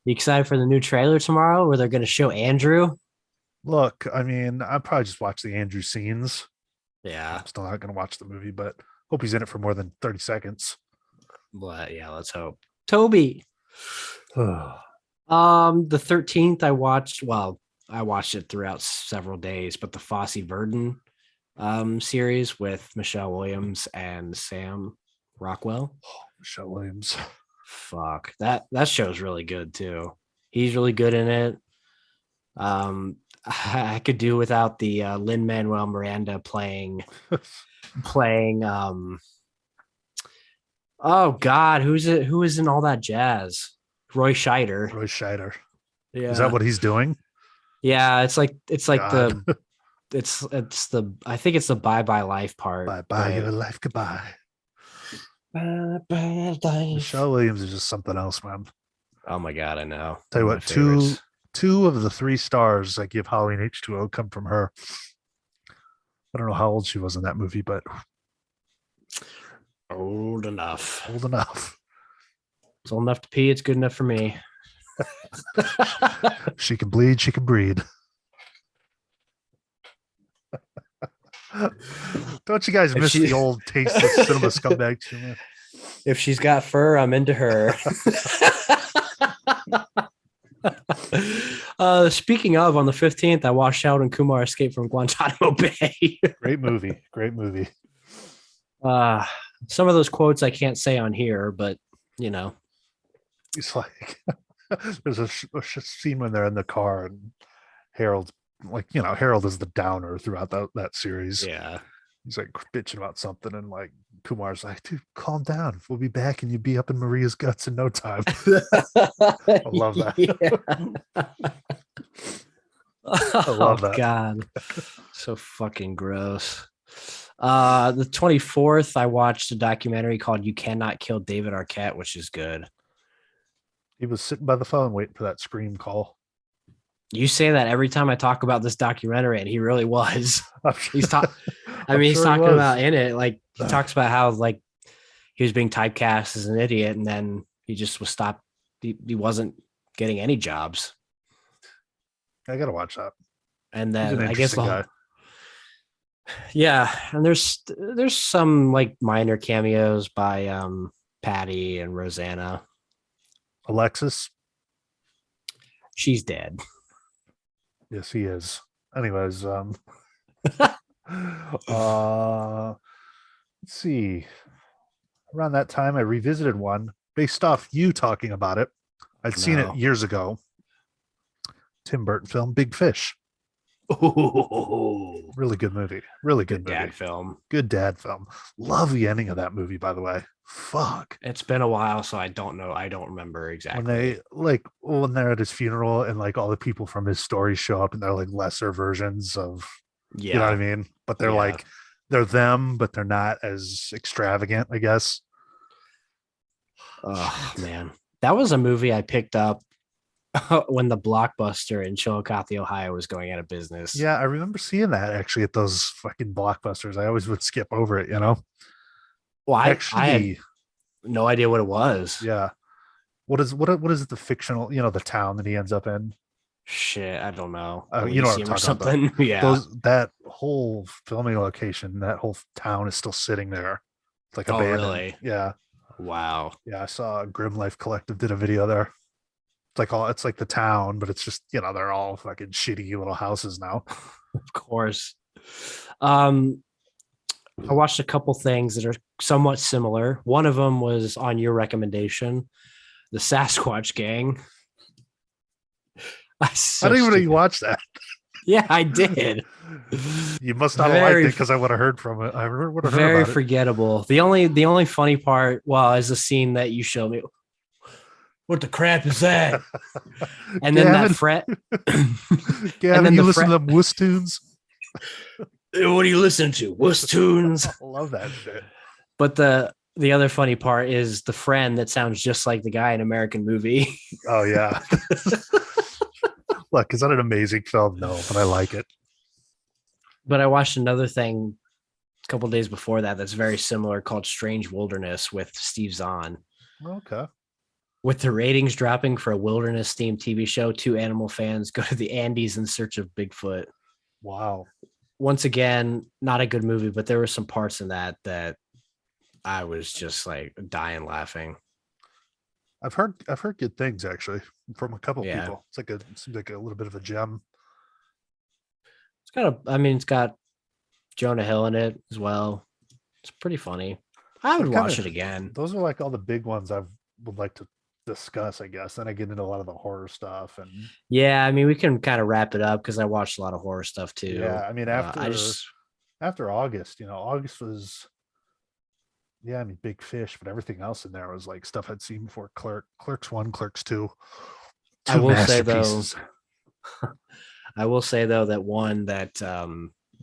You excited for the new trailer tomorrow, where they're going to show Andrew? Look, I mean, I probably just watch the Andrew scenes. Yeah. I'm still not going to watch the movie, but hope he's in it for more than 30 seconds. But yeah, let's hope. Toby. Oh, The 13th I watched it throughout several days, but the Fosse Verdon series with Michelle Williams and Sam Rockwell. Michelle Williams. Fuck. That show's really good too. He's really good in it. I could do without the Lin-Manuel Miranda playing oh god, who is in all that jazz? Roy Scheider. Roy Scheider. Is that Yeah. what he's doing? Yeah, it's like God. it's the I think it's the Bye Bye Life part. Bye bye, But your life. Goodbye. Bye Bye Life. Michelle Williams is just something else, man. Oh my god, I know. Tell One you of my what, two favorites. two of the 3 stars I give Halloween H2O come from her. I don't know how old she was in that movie, but Old enough. old enough. It's old enough to pee. It's good enough for me. She can bleed, she can breed. Don't you guys If miss she the old tasteless cinema scumbags humor? if she's got fur, I'm into her. Speaking of, on the 15th, I watched Sheldon Kumar escape from Guantanamo Bay. Great movie. Great movie. uh, some of those quotes I can't say on here, but you know, He's like, there's a scene when they're in the car and Harold's like, Harold is the downer throughout that series. yeah. He's like bitching about something, and like Kumar's like, dude, calm down. We'll be back, and you'll be up in Maria's guts in no time. I love that. I love Oh that. god, so fucking gross. The 24th, I watched a documentary called "You Cannot Kill David Arquette," which is good. He was sitting by the phone waiting for that scream call. You say that every time I talk about this documentary, and he really was. I'm sure, He's talking. I I'm mean, he's sure he talking was. about in it, like he talks about how like he was being typecast as an idiot, and then he just was stopped. He wasn't getting any jobs, I gotta watch that. and He's an then I guess interesting guy. yeah, and there's some like minor cameos by Patty and Rosanna. Alexis, She's dead. yes, he is. Anyways, let's see. Around that time, I revisited one based off you talking about it. I'd seen it No. years ago. Tim Burton film, Big Fish. Oh, Really good movie. Really good good movie. dad film. Good dad film. Love the ending of that movie, by the way. Fuck. It's been a while, so I don't know. I don't remember When exactly. when they're at his funeral and like all the people from his story show up and they're like lesser versions of, you know what I Yeah, mean? But they're yeah. like they're them, but they're not as extravagant, I guess. Oh Shit. man, that was a movie I picked up when the Blockbuster in Chillicothe, Ohio, was going out of business. Yeah, I remember seeing that actually at those fucking blockbusters. I always would skip over it, you know. Well, I had Actually, no idea what it was. yeah. What is the fictional, the town that he ends up in? Shit, I don't know. You know what I'm Elysium or talking about. something. Yeah. That whole filming location, that whole town is still sitting there. It's like Oh, abandoned. really? Yeah. Wow. Yeah. I saw Grim Life Collective did a video there. It's like the town, but it's just, they're all fucking shitty little houses now. Of course. Um, I watched a couple things that are somewhat similar. One of them was on your recommendation, the Sasquatch Gang. I didn't even know you watched that. Yeah, I did. You must not have liked it because I would have heard from it. I would have heard Very about it. forgettable. The only funny part, well, is the scene that you showed me. What the crap is that? And then that fret. Gavin, you listen to them Wuss tunes? What are you listening to? Wuss tunes. I love that shit. But the other funny part is the friend that sounds just like the guy in American Movie. Oh yeah. Look, is that an amazing film? No, but I like it. But I watched another thing a couple days before that's very similar called Strange Wilderness with Steve Zahn. Okay. With the ratings dropping for a wilderness themed TV show, 2 animal fans go to the Andes in search of Bigfoot. Wow. Once again, not a good movie, but there were some parts in that I was just like dying laughing. I've heard good things actually from a couple Yeah. people. It seems like a little bit of a gem. It's got Jonah Hill in it as well. It's pretty funny. I would watch it again. Those are like all the big ones I would like to discuss, I guess. Then I get into a lot of the horror stuff and Yeah, I mean, we can kind of wrap it up because I watched a lot of horror stuff too. yeah, I mean after August, August was Yeah, I mean, Big Fish, but everything else in there was like stuff I'd seen before. Clerks 1, Clerks 2, I two will say though, masterpieces. I will say though that one that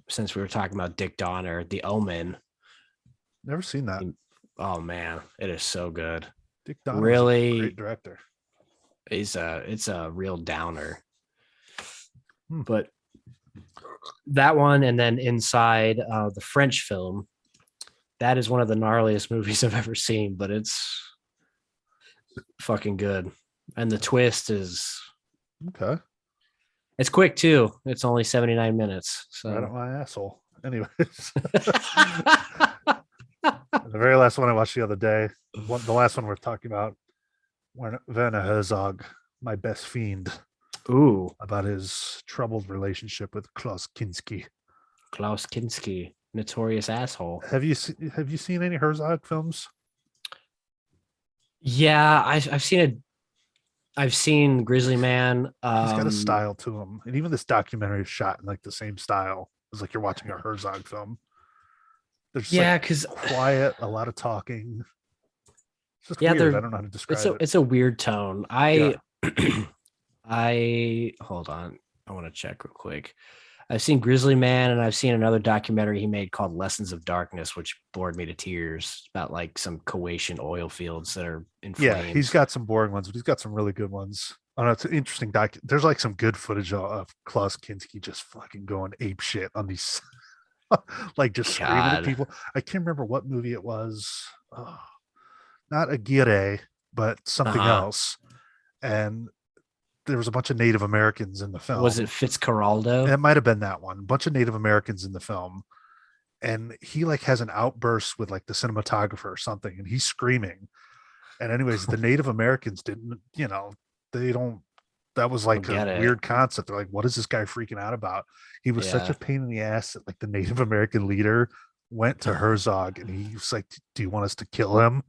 since we were talking about Dick Donner, The Omen. Never seen that. Oh man, it is so good. Dick Donner was a great Really, director. it's a real downer. Hmm. But that one, and then Inside, the French film, that is one of the gnarliest movies I've ever seen. But it's fucking good, and the twist is Okay. it's quick too. It's only 79 minutes. Right So up my asshole. Anyways, the very last one I watched the other day, the last one we're talking about, Werner Herzog, my best fiend, ooh, about his troubled relationship with Klaus Kinski. Klaus Kinski, notorious asshole. Have you seen any Herzog films? Yeah, I've seen it. I've seen Grizzly Man. He's got a style to him, and even this documentary is shot in like the same style. It's like you're watching a Herzog film. There's just like Yeah, because quiet, a lot of talking. It's just yeah, weird. they're I don't know how to describe it. it's a weird tone. Yeah. I hold on. I want to check real quick. I've seen Grizzly Man, and I've seen another documentary he made called Lessons of Darkness, which bored me to tears about like some Croatian oil fields that are in Yeah, he's flames. got some boring ones, but he's got some really good ones. I don't know, it's an interesting doc. There's like some good footage of Klaus Kinski just fucking going ape shit on these, like just screaming at God, people. I can't remember what movie it was. Oh, not Aguirre, but uh something huh. else. And there was a bunch of Native Americans in the Was it film. Fitzcarraldo? It might have been that one. A bunch of Native Americans in the film, and he like has an outburst with like the cinematographer or something, and he's screaming. And anyways, the Native Americans didn't, they don't. That was Don't like a get it. weird concept. They're like, what is this guy freaking out about? He was such a Yeah. pain in the ass that like the Native American leader went to Herzog and he was like, "Do you want us to kill him?"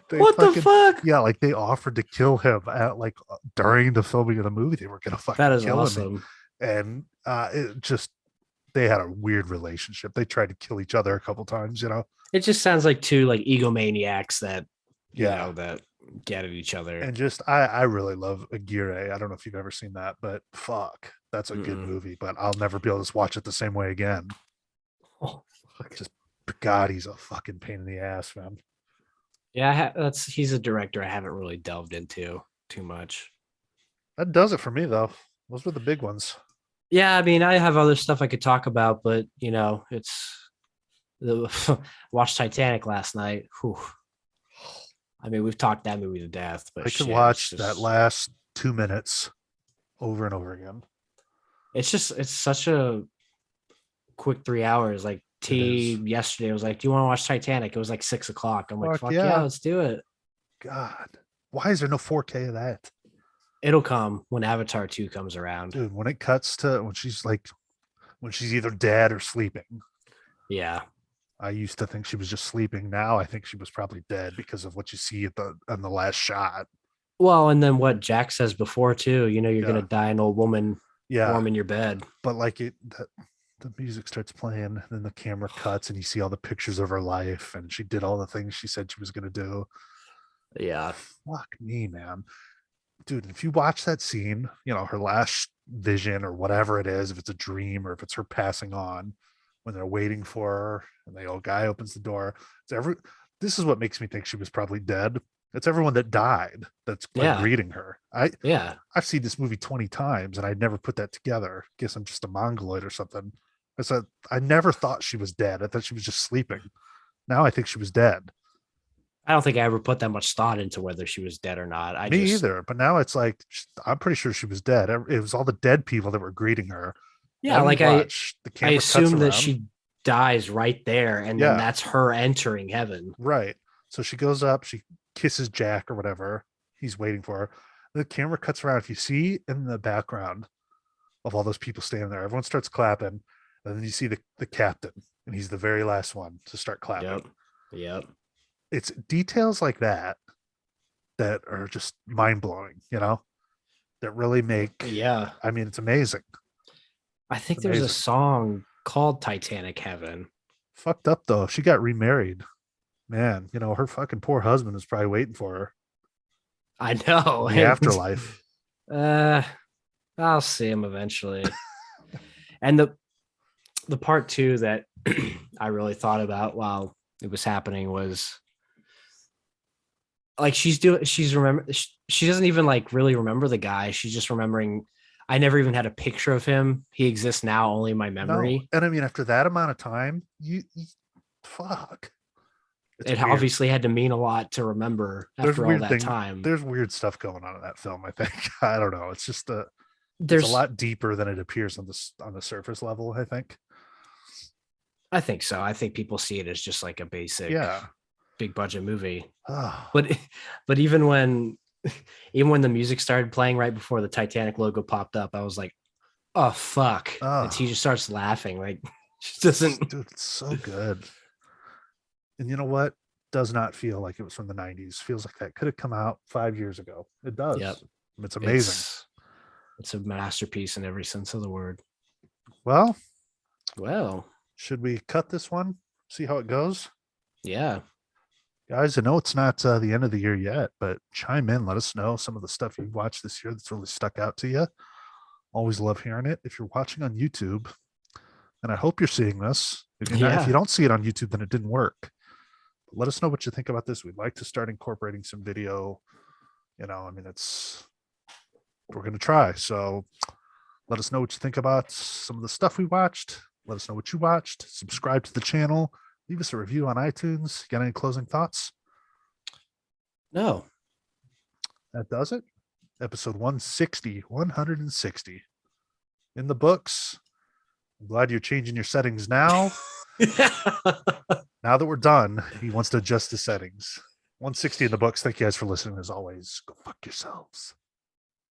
They What the fucking fuck? yeah, like they offered to kill him at like during the filming of the movie. They were gonna That fucking is kill him, awesome. and it just they had a weird relationship. They tried to kill each other a couple times, you know. It just sounds like two like egomaniacs that Yeah, that get at each other. and just I really love Aguirre. I don't know if you've ever seen that, but fuck, that's a good Mm-mm. movie. But I'll never be able to watch it the same way again. Oh, fuck. Just God, he's a fucking pain in the ass, man. Yeah, that's he's a director I haven't really delved into too much. That does it for me though. Those were the big ones. Yeah, I mean, I have other stuff I could talk about, but it's the watched Titanic last night. Whew. I mean, we've talked that movie to death, but I could shit, watch that last 2 minutes over and over again. it's such a quick 3 hours. Like It T is. yesterday was like, "Do you want to watch Titanic?" It was like 6 o'clock. I'm like, Fuck "Fuck yeah, yeah. let's do it." God. Why is there no 4K of that? It'll come when Avatar 2 comes around. Dude, when it cuts to when she's either dead or sleeping. Yeah. I used to think she was just sleeping. Now I think she was probably dead because of what you see at the on the last shot. Well, and then what Jack says before too, you're gonna Yeah. die an old woman Yeah. warm in your bed. But like the music starts playing, then the camera cuts and you see all the pictures of her life and she did all the things she said she was gonna do. Yeah. Fuck me, man. Dude, if you watch that scene, her last vision or whatever it is, if it's a dream or if it's her passing on, when they're waiting for her and the old guy opens the door, it's this is what makes me think she was probably dead. It's everyone that died that's like Yeah. greeting her. Yeah. I've seen this movie 20 times and I'd never put that together. Guess I'm just a mongoloid or something. I said I never thought she was dead. I thought she was just sleeping. Now I think she was dead. I don't think I ever put that much thought into whether she was dead or not. I Me just either. But now it's like I'm pretty sure she was dead. It was all the dead people that were greeting her. yeah, Now you like I watch the I camera cuts assume that around. she dies right there and then Yeah, that's her entering heaven. right. So she goes up, she kisses Jack or whatever. He's waiting for her. The camera cuts around. If you see in the background of all those people standing there, everyone starts clapping. And then you see the captain, and he's the very last one to start clapping. Yep. Yep. It's details like that that are just mind blowing, that really make, Yeah. I mean, it's amazing. I It's think there's a amazing. song called Titanic Heaven. Fucked up though. She got remarried. Man, her fucking poor husband is probably waiting for her I know. in the afterlife. Uh, I'll see him eventually. And the part two that I really thought about while it was happening was like she doesn't even like really remember the guy. She's just remembering. I never even had a picture of him. He exists now only in my No, memory. and I mean after that amount of time, you fuck. It's It weird. obviously had to mean a lot to remember after all that time. There's weird stuff going on in that film. I think I don't know. It's just it's a There's, lot deeper than it appears on the surface level. I think. I think so. I think people see it as just like a basic, Yeah. big budget movie. Oh, But even when the music started playing right before the Titanic logo popped up, I was like, oh fuck. And he oh, just starts laughing. Like she doesn't. dude, it's so good. And you know what? Does not feel like it was from the 90s. Feels like that could have come out 5 years ago. It Yep. does. It's amazing. It's a masterpiece in every sense of the word. Well, Well, should we cut this one? See how it goes? yeah. Guys, I know it's not the end of the year yet, but chime in. Let us know some of the stuff you've watched this year that's really stuck out to you. Always love hearing it. If you're watching on YouTube, and I hope you're seeing this. If if you don't see it on YouTube, then it didn't work. But let us know what you think about this. We'd like to start incorporating some video. I mean, we're going to try. So let us know what you think about some of the stuff we watched. Let us know what you watched. Subscribe to the channel. Leave us a review on iTunes. Got any closing thoughts? No. That does it. Episode 160 in the books. I'm glad you're changing your settings now. Now that we're done, he wants to adjust the settings. 160 in the books. Thank you guys for listening. As always, go fuck yourselves.